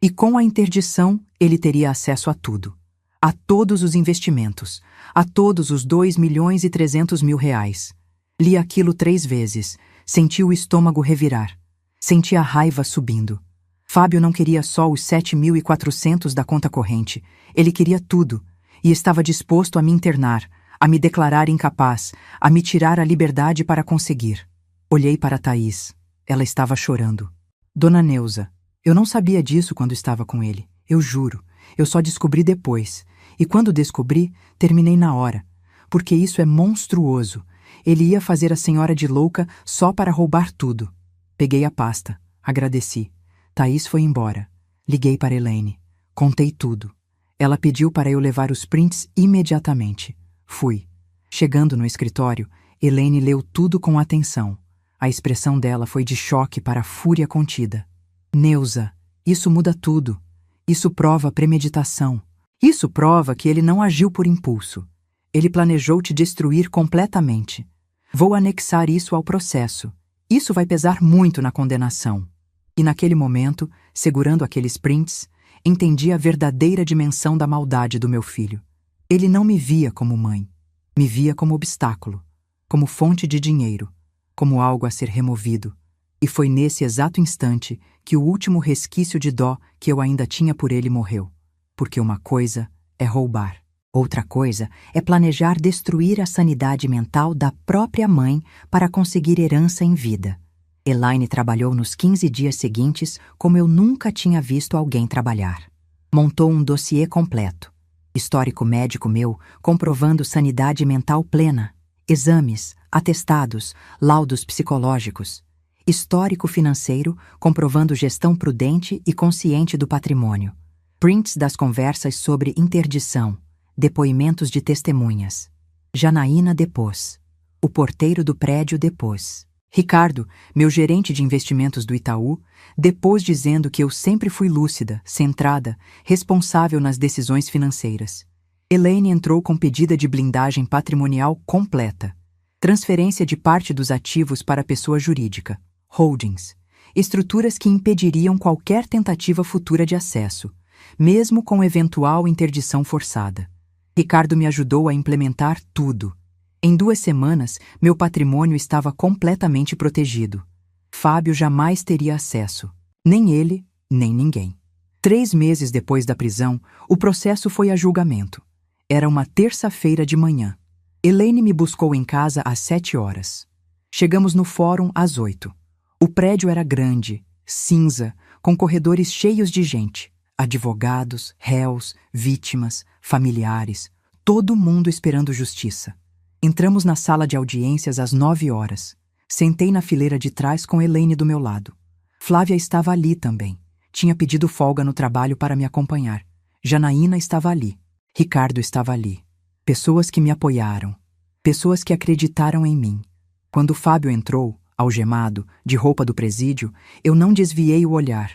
E com a interdição, ele teria acesso a tudo. A todos os investimentos, a todos os 2.300.000 reais. Li aquilo 3 vezes, senti o estômago revirar, senti a raiva subindo. Fábio não queria só os 7.400 da conta corrente, ele queria tudo, e estava disposto a me internar, a me declarar incapaz, a me tirar a liberdade para conseguir. Olhei para Thaís, ela estava chorando. Dona Neuza, eu não sabia disso quando estava com ele, eu juro, eu só descobri depois, e quando descobri, terminei na hora, porque isso é monstruoso. Ele ia fazer a senhora de louca só para roubar tudo. Peguei a pasta, agradeci. Thaís foi embora. Liguei para Elaine. Contei tudo. Ela pediu para eu levar os prints imediatamente. Fui. Chegando no escritório, Elaine leu tudo com atenção. A expressão dela foi de choque para a fúria contida. Neuza, isso muda tudo. Isso prova premeditação. Isso prova que ele não agiu por impulso. Ele planejou te destruir completamente. Vou anexar isso ao processo. Isso vai pesar muito na condenação. E naquele momento, segurando aqueles prints, entendi a verdadeira dimensão da maldade do meu filho. Ele não me via como mãe. Me via como obstáculo, como fonte de dinheiro, como algo a ser removido. E foi nesse exato instante que o último resquício de dó que eu ainda tinha por ele morreu. Porque uma coisa é roubar. Outra coisa é planejar destruir a sanidade mental da própria mãe para conseguir herança em vida. Elaine trabalhou nos 15 dias seguintes como eu nunca tinha visto alguém trabalhar. Montou um dossiê completo. Histórico médico meu comprovando sanidade mental plena. Exames, atestados, laudos psicológicos. Histórico financeiro comprovando gestão prudente e consciente do patrimônio. Prints das conversas sobre interdição. Depoimentos de testemunhas. Janaína depôs. O porteiro do prédio depôs. Ricardo, meu gerente de investimentos do Itaú, depôs dizendo que eu sempre fui lúcida, centrada, responsável nas decisões financeiras. Elaine entrou com pedida de blindagem patrimonial completa. Transferência de parte dos ativos para pessoa jurídica. Holdings. Estruturas que impediriam qualquer tentativa futura de acesso, mesmo com eventual interdição forçada. Ricardo me ajudou a implementar tudo. Em 2 semanas, meu patrimônio estava completamente protegido. Fábio jamais teria acesso. Nem ele, nem ninguém. 3 meses depois da prisão, o processo foi a julgamento. Era uma terça-feira de manhã. Elaine me buscou em casa às 7 horas. Chegamos no fórum às 8. O prédio era grande, cinza, com corredores cheios de gente. Advogados, réus, vítimas, familiares, todo mundo esperando justiça. Entramos na sala de audiências às 9 horas. Sentei na fileira de trás com Elaine do meu lado. Flávia estava ali também. Tinha pedido folga no trabalho para me acompanhar. Janaína estava ali. Ricardo estava ali. Pessoas que me apoiaram. Pessoas que acreditaram em mim. Quando Fábio entrou, algemado, de roupa do presídio, eu não desviei o olhar.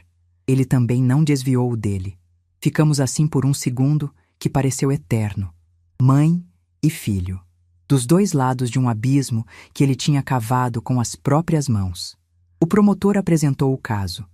Ele também não desviou o dele. Ficamos assim por um segundo que pareceu eterno. Mãe e filho. Dos 2 lados de um abismo que ele tinha cavado com as próprias mãos. O promotor apresentou o caso.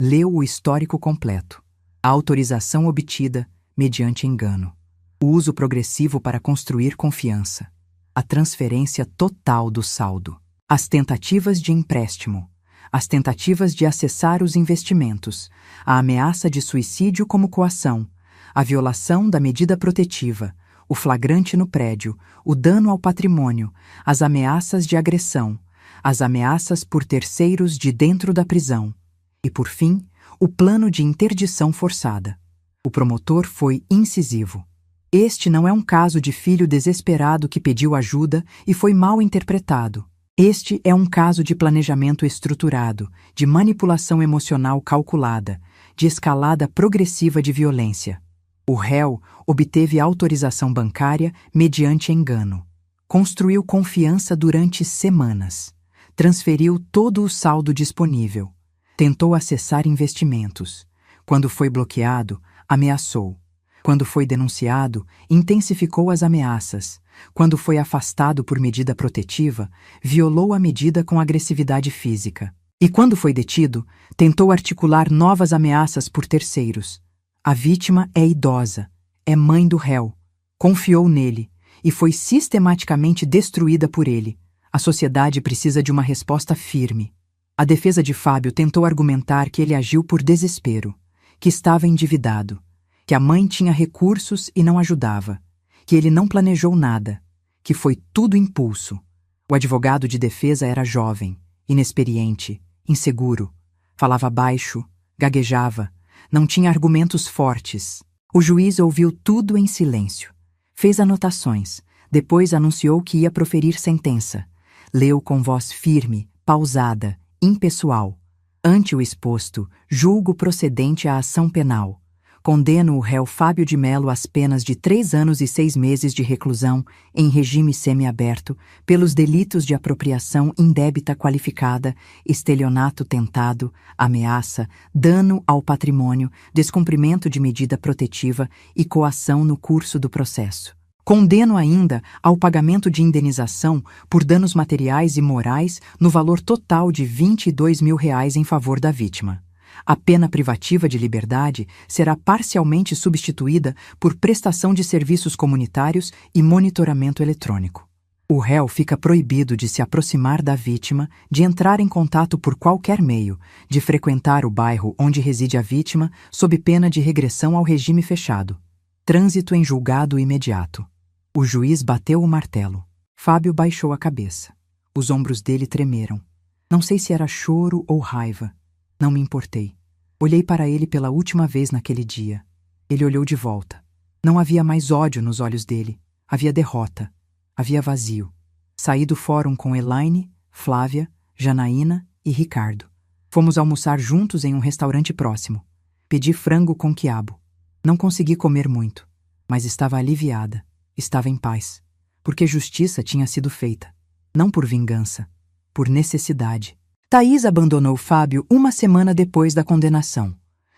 Leu o histórico completo. A autorização obtida mediante engano. O uso progressivo para construir confiança. A transferência total do saldo. As tentativas de empréstimo. As tentativas de acessar os investimentos, a ameaça de suicídio como coação, a violação da medida protetiva, o flagrante no prédio, o dano ao patrimônio, as ameaças de agressão, as ameaças por terceiros de dentro da prisão e, por fim, o plano de interdição forçada. O promotor foi incisivo. Este não é um caso de filho desesperado que pediu ajuda e foi mal interpretado. Este é um caso de planejamento estruturado, de manipulação emocional calculada, de escalada progressiva de violência. O réu obteve autorização bancária mediante engano. Construiu confiança durante semanas. transferiu todo o saldo disponível. Tentou acessar investimentos. Quando foi bloqueado, ameaçou. Quando foi denunciado, intensificou as ameaças. Quando foi afastado por medida protetiva, violou a medida com agressividade física. E quando foi detido, tentou articular novas ameaças por terceiros. A vítima é idosa, é mãe do réu. Confiou nele e foi sistematicamente destruída por ele. A sociedade precisa de uma resposta firme. A defesa de Fábio tentou argumentar que ele agiu por desespero, que estava endividado, que a mãe tinha recursos e não ajudava, que ele não planejou nada, que foi tudo impulso. O advogado de defesa era jovem, inexperiente, inseguro, falava baixo, gaguejava, não tinha argumentos fortes. O juiz ouviu tudo em silêncio. Fez anotações, depois anunciou que ia proferir sentença. Leu com voz firme, pausada, impessoal. Ante o exposto, julgo procedente a ação penal. Condeno o réu Fábio de Melo às penas de 3 anos e 6 meses de reclusão em regime semiaberto pelos delitos de apropriação indébita qualificada, estelionato tentado, ameaça, dano ao patrimônio, descumprimento de medida protetiva e coação no curso do processo. Condeno ainda ao pagamento de indenização por danos materiais e morais no valor total de R$ 22.000 em favor da vítima. A pena privativa de liberdade será parcialmente substituída por prestação de serviços comunitários e monitoramento eletrônico. O réu fica proibido de se aproximar da vítima, de entrar em contato por qualquer meio, de frequentar o bairro onde reside a vítima, sob pena de regressão ao regime fechado. Trânsito em julgado imediato. O juiz bateu o martelo. Fábio baixou a cabeça. Os ombros dele tremeram. Não sei se era choro ou raiva. Não me importei. Olhei para ele pela última vez naquele dia. Ele olhou de volta. Não havia mais ódio nos olhos dele. Havia derrota. Havia vazio. Saí do fórum com Elaine, Flávia, Janaína e Ricardo. Fomos almoçar juntos em um restaurante próximo. Pedi frango com quiabo. Não consegui comer muito, mas estava aliviada. Estava em paz. Porque justiça tinha sido feita. Não por vingança. Por necessidade. Thaís abandonou Fábio 1 semana depois da condenação.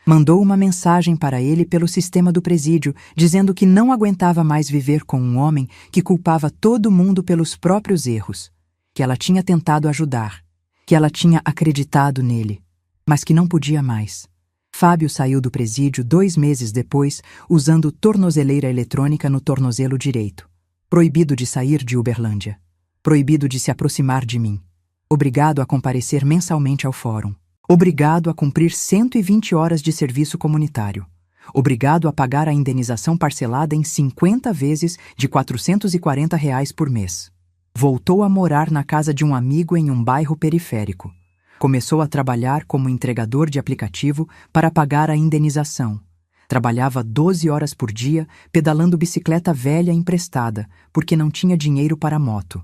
Mandou uma mensagem para ele pelo sistema do presídio, dizendo que não aguentava mais viver com um homem que culpava todo mundo pelos próprios erros, que ela tinha tentado ajudar, que ela tinha acreditado nele, mas que não podia mais. Fábio saiu do presídio 2 meses depois, usando tornozeleira eletrônica no tornozelo direito. Proibido de sair de Uberlândia. Proibido de se aproximar de mim. Obrigado a comparecer mensalmente ao fórum. Obrigado a cumprir 120 horas de serviço comunitário. Obrigado a pagar a indenização parcelada em 50 vezes de R$ 440 por mês. Voltou a morar na casa de um amigo em um bairro periférico. Começou a trabalhar como entregador de aplicativo para pagar a indenização. Trabalhava 12 horas por dia, pedalando bicicleta velha emprestada, porque não tinha dinheiro para moto.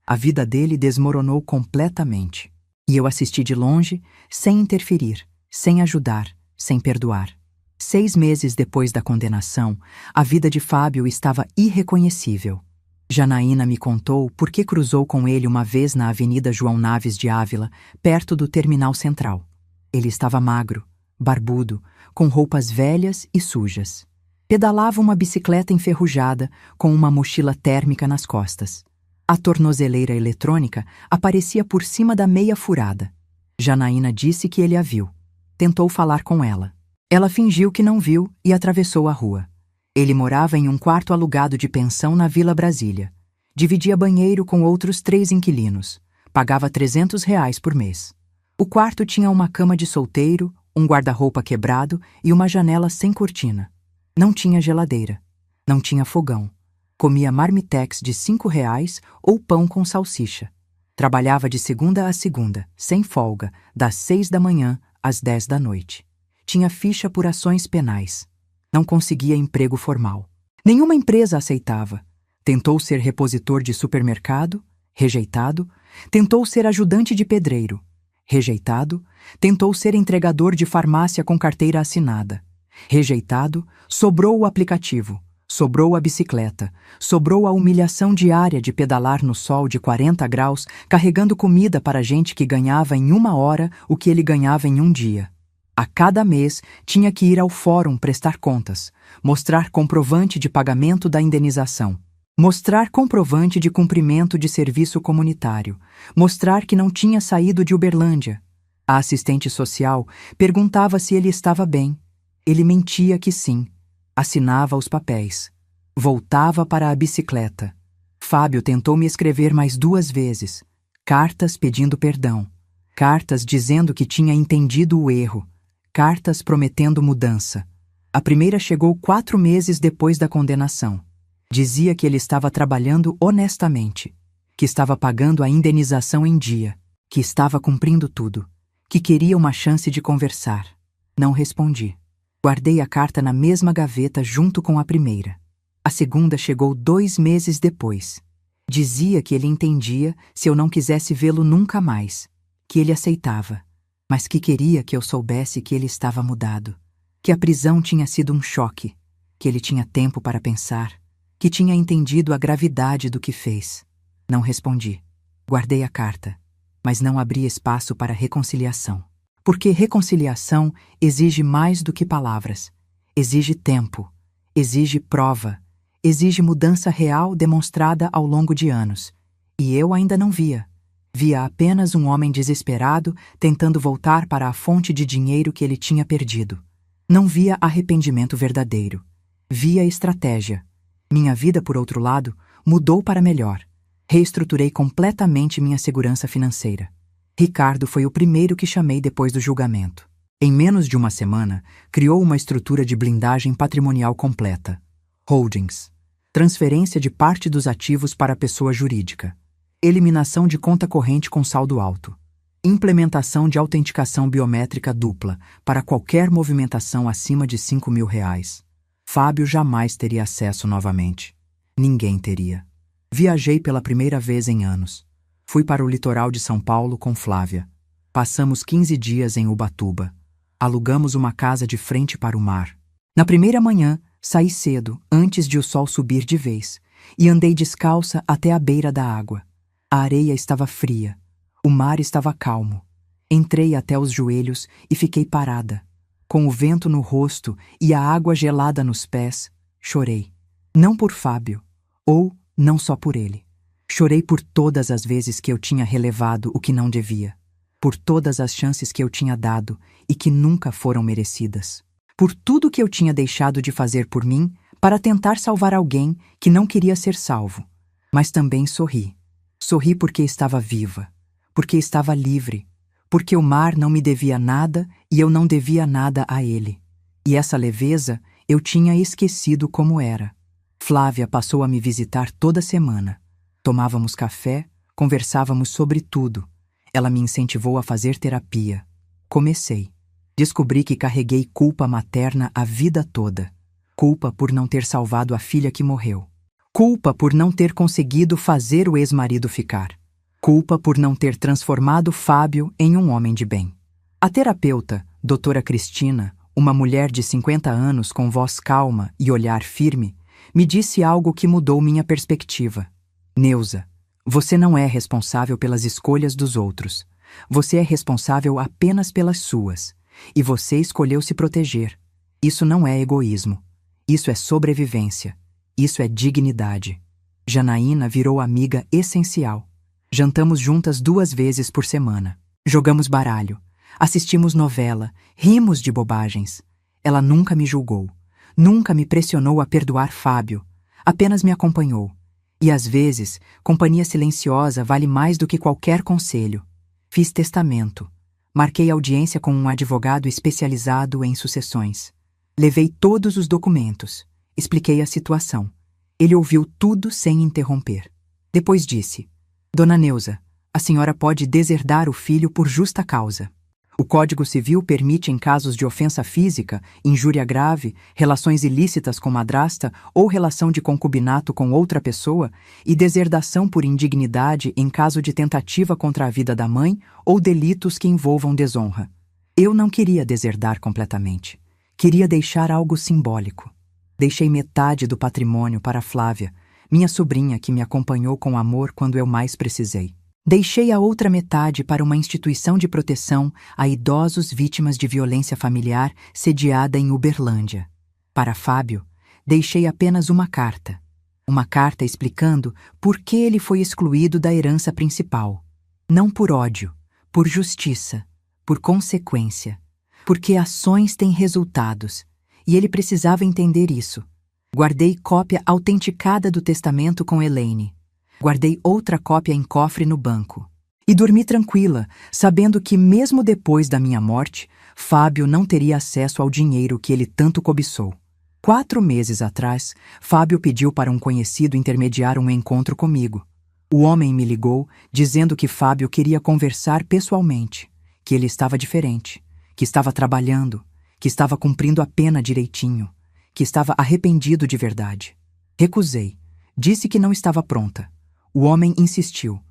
A vida dele desmoronou completamente. E eu assisti de longe, sem interferir, sem ajudar, sem perdoar. 6 meses depois da condenação, a vida de Fábio estava irreconhecível. Janaína me contou por que cruzou com ele uma vez na Avenida João Naves de Ávila, perto do Terminal Central. Ele estava magro, barbudo, com roupas velhas e sujas. Pedalava uma bicicleta enferrujada, com uma mochila térmica nas costas. A tornozeleira eletrônica aparecia por cima da meia furada. Janaína disse que ele a viu. Tentou falar com ela. Ela fingiu que não viu e atravessou a rua. Ele morava em um quarto alugado de pensão na Vila Brasília. Dividia banheiro com outros 3 inquilinos. Pagava R$ 300 por mês. O quarto tinha uma cama de solteiro, um guarda-roupa quebrado e uma janela sem cortina. Não tinha geladeira. Não tinha fogão. Comia marmitex de R$ 5 ou pão com salsicha. Trabalhava de segunda a segunda, sem folga, das 6 da manhã às 10 da noite. Tinha ficha por ações penais. Não conseguia emprego formal. Nenhuma empresa aceitava. Tentou ser repositor de supermercado, rejeitado. Tentou ser ajudante de pedreiro, rejeitado. Tentou ser entregador de farmácia com carteira assinada, rejeitado. Sobrou o aplicativo. Sobrou a bicicleta, sobrou a humilhação diária de pedalar no sol de 40 graus, carregando comida para gente que ganhava em 1 hora o que ele ganhava em um dia. A cada mês tinha que ir ao fórum prestar contas, mostrar comprovante de pagamento da indenização, mostrar comprovante de cumprimento de serviço comunitário, mostrar que não tinha saído de Uberlândia. A assistente social perguntava se ele estava bem. Ele mentia que sim. Assinava os papéis. Voltava para a bicicleta. Fábio tentou me escrever mais 2 vezes. Cartas pedindo perdão. Cartas dizendo que tinha entendido o erro. Cartas prometendo mudança. A primeira chegou 4 meses depois da condenação. Dizia que ele estava trabalhando honestamente, que estava pagando a indenização em dia, que estava cumprindo tudo, que queria uma chance de conversar. Não respondi. Guardei a carta na mesma gaveta junto com a primeira. A segunda chegou 2 meses depois. Dizia que ele entendia se eu não quisesse vê-lo nunca mais, que ele aceitava, mas que queria que eu soubesse que ele estava mudado, que a prisão tinha sido um choque, que ele tinha tempo para pensar, que tinha entendido a gravidade do que fez. Não respondi. Guardei a carta, mas não abri espaço para reconciliação. Porque reconciliação exige mais do que palavras. Exige tempo, exige prova, exige mudança real demonstrada ao longo de anos. E eu ainda não via. Via apenas um homem desesperado tentando voltar para a fonte de dinheiro que ele tinha perdido. Não via arrependimento verdadeiro. Via estratégia. Minha vida, por outro lado, mudou para melhor. Reestruturei completamente minha segurança financeira. Ricardo foi o primeiro que chamei depois do julgamento. Em menos de 1 semana, criou uma estrutura de blindagem patrimonial completa. Holdings. Transferência de parte dos ativos para a pessoa jurídica. Eliminação de conta corrente com saldo alto. Implementação de autenticação biométrica dupla para qualquer movimentação acima de R$ 5.000. Fábio jamais teria acesso novamente. Ninguém teria. Viajei pela primeira vez em anos. Fui para o litoral de São Paulo com Flávia. Passamos 15 dias em Ubatuba. Alugamos uma casa de frente para o mar. Na primeira manhã, saí cedo, antes de o sol subir de vez, e andei descalça até a beira da água. A areia estava fria. O mar estava calmo. Entrei até os joelhos e fiquei parada. Com o vento no rosto e a água gelada nos pés, chorei. Não por Fábio, ou não só por ele. Chorei por todas as vezes que eu tinha relevado o que não devia. Por todas as chances que eu tinha dado e que nunca foram merecidas. Por tudo que eu tinha deixado de fazer por mim para tentar salvar alguém que não queria ser salvo. Mas também sorri. Sorri porque estava viva, porque estava livre, porque o mar não me devia nada e eu não devia nada a ele. E essa leveza eu tinha esquecido como era. Flávia passou a me visitar toda semana. Tomávamos café, conversávamos sobre tudo. Ela me incentivou a fazer terapia. Comecei. Descobri que carreguei culpa materna a vida toda. Culpa por não ter salvado a filha que morreu. Culpa por não ter conseguido fazer o ex-marido ficar. Culpa por não ter transformado Fábio em um homem de bem. A terapeuta, doutora Cristina, uma mulher de 50 anos com voz calma e olhar firme, me disse algo que mudou minha perspectiva. Neuza, você não é responsável pelas escolhas dos outros. Você é responsável apenas pelas suas. E você escolheu se proteger. Isso não é egoísmo. Isso é sobrevivência. Isso é dignidade. Janaína virou amiga essencial. Jantamos juntas 2 vezes por semana. Jogamos baralho. Assistimos novela. Rimos de bobagens. Ela nunca me julgou. Nunca me pressionou a perdoar Fábio. Apenas me acompanhou. E às vezes, companhia silenciosa vale mais do que qualquer conselho. Fiz testamento. Marquei audiência com um advogado especializado em sucessões. Levei todos os documentos. Expliquei a situação. Ele ouviu tudo sem interromper. Depois disse: Dona Neuza, a senhora pode deserdar o filho por justa causa. O Código Civil permite em casos de ofensa física, injúria grave, relações ilícitas com madrasta ou relação de concubinato com outra pessoa e deserdação por indignidade em caso de tentativa contra a vida da mãe ou delitos que envolvam desonra. Eu não queria deserdar completamente. Queria deixar algo simbólico. Deixei metade do patrimônio para Flávia, minha sobrinha que me acompanhou com amor quando eu mais precisei. Deixei a outra metade para uma instituição de proteção a idosos vítimas de violência familiar sediada em Uberlândia. Para Fábio, deixei apenas uma carta. Uma carta explicando por que ele foi excluído da herança principal. Não por ódio, por justiça, por consequência. Porque ações têm resultados, e ele precisava entender isso. Guardei cópia autenticada do testamento com Elaine. Guardei outra cópia em cofre no banco. E dormi tranquila, sabendo que mesmo depois da minha morte, Fábio não teria acesso ao dinheiro que ele tanto cobiçou. 4 meses atrás, Fábio pediu para um conhecido intermediar um encontro comigo. O homem me ligou, dizendo que Fábio queria conversar pessoalmente, que ele estava diferente, que estava trabalhando, que estava cumprindo a pena direitinho, que estava arrependido de verdade. Recusei. Disse que não estava pronta. O homem insistiu.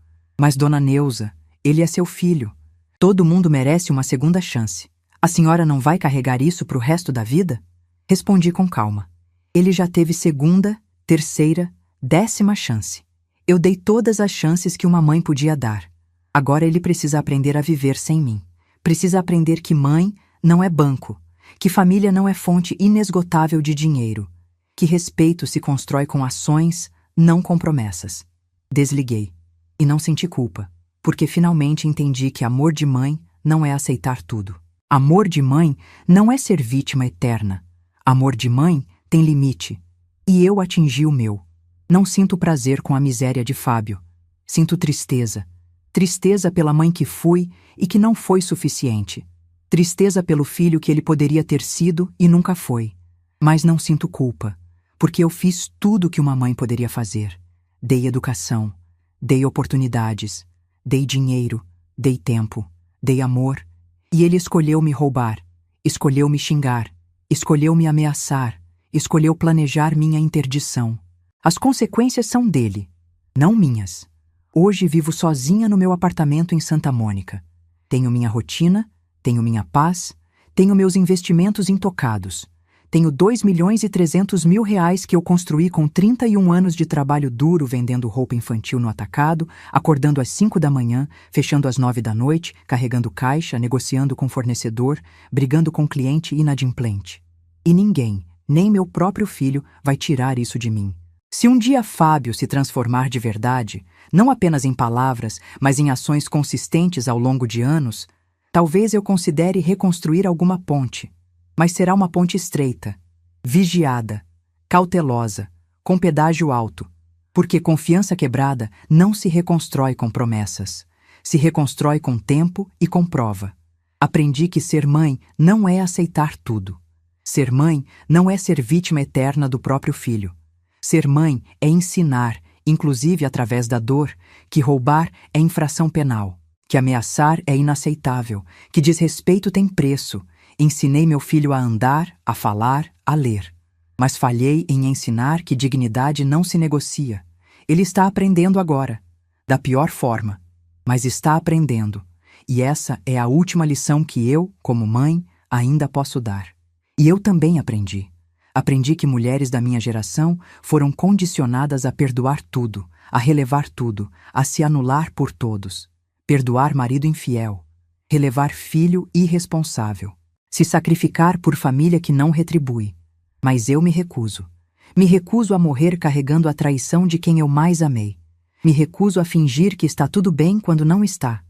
Mas, dona Neuza, ele é seu filho. Todo mundo merece uma segunda chance. A senhora não vai carregar isso para o resto da vida? Respondi com calma. Ele já teve segunda, terceira, 10ª chance. Eu dei todas as chances que uma mãe podia dar. Agora ele precisa aprender a viver sem mim. Precisa aprender que mãe não é banco, que família não é fonte inesgotável de dinheiro, que respeito se constrói com ações, não com promessas. Desliguei. E não senti culpa, porque finalmente entendi que amor de mãe não é aceitar tudo. Amor de mãe não é ser vítima eterna. Amor de mãe tem limite. E eu atingi o meu. Não sinto prazer com a miséria de Fábio. Sinto tristeza. Tristeza pela mãe que fui e que não foi suficiente. Tristeza pelo filho que ele poderia ter sido e nunca foi. Mas não sinto culpa, porque eu fiz tudo o que uma mãe poderia fazer. Dei educação, dei oportunidades, dei dinheiro, dei tempo, dei amor. E ele escolheu me roubar, escolheu me xingar, escolheu me ameaçar, escolheu planejar minha interdição. As consequências são dele, não minhas. Hoje vivo sozinha no meu apartamento em Santa Mônica. Tenho minha rotina, tenho minha paz, tenho meus investimentos intocados. Tenho 2.300.000 reais que eu construí com 31 anos de trabalho duro vendendo roupa infantil no atacado, acordando às 5 da manhã, fechando às 9 da noite, carregando caixa, negociando com fornecedor, brigando com cliente inadimplente. E ninguém, nem meu próprio filho, vai tirar isso de mim. Se um dia Fábio se transformar de verdade, não apenas em palavras, mas em ações consistentes ao longo de anos, talvez eu considere reconstruir alguma ponte. Mas será uma ponte estreita, vigiada, cautelosa, com pedágio alto, porque confiança quebrada não se reconstrói com promessas, se reconstrói com tempo e com prova. Aprendi que ser mãe não é aceitar tudo. Ser mãe não é ser vítima eterna do próprio filho. Ser mãe é ensinar, inclusive através da dor, que roubar é infração penal, que ameaçar é inaceitável, que desrespeito tem preço. Ensinei meu filho a andar, a falar, a ler. Mas falhei em ensinar que dignidade não se negocia. Ele está aprendendo agora, da pior forma, mas está aprendendo. E essa é a última lição que eu, como mãe, ainda posso dar. E eu também aprendi. Aprendi que mulheres da minha geração foram condicionadas a perdoar tudo, a relevar tudo, a se anular por todos. Perdoar marido infiel, relevar filho irresponsável. Se sacrificar por família que não retribui. Mas eu me recuso. Me recuso a morrer carregando a traição de quem eu mais amei. Me recuso a fingir que está tudo bem quando não está.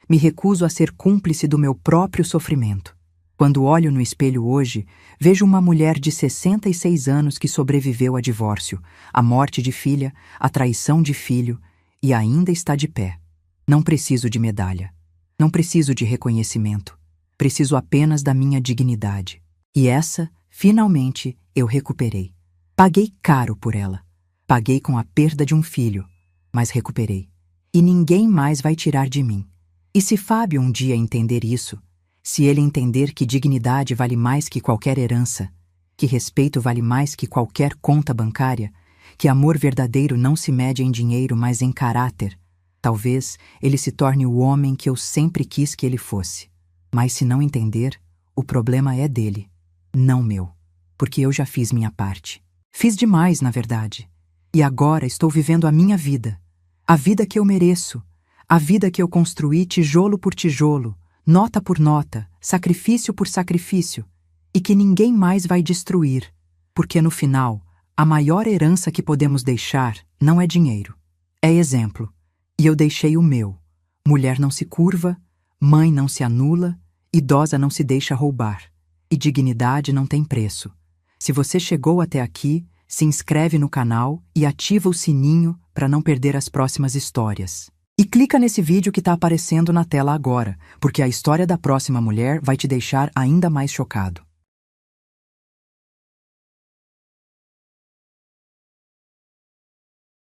Me recuso a ser cúmplice do meu próprio sofrimento. Quando olho no espelho hoje, vejo uma mulher de 66 anos que sobreviveu a divórcio, a morte de filha, a traição de filho e ainda está de pé. Não preciso de medalha. Não preciso de reconhecimento. Preciso apenas da minha dignidade. E essa, finalmente, eu recuperei. Paguei caro por ela. Paguei com a perda de um filho, mas recuperei. E ninguém mais vai tirar de mim. E se Fábio um dia entender isso, se ele entender que dignidade vale mais que qualquer herança, que respeito vale mais que qualquer conta bancária, que amor verdadeiro não se mede em dinheiro, mas em caráter, talvez ele se torne o homem que eu sempre quis que ele fosse. Mas se não entender, o problema é dele, não meu, porque eu já fiz minha parte. Fiz demais, na verdade. E agora estou vivendo a minha vida. A vida que eu mereço. A vida que eu construí tijolo por tijolo, nota por nota, sacrifício por sacrifício. E que ninguém mais vai destruir. Porque no final, a maior herança que podemos deixar não é dinheiro. É exemplo. E eu deixei o meu. Mulher não se curva, mãe não se anula, idosa não se deixa roubar. E dignidade não tem preço. Se você chegou até aqui, se inscreve no canal e ativa o sininho para não perder as próximas histórias. E clica nesse vídeo que está aparecendo na tela agora, porque a história da próxima mulher vai te deixar ainda mais chocado.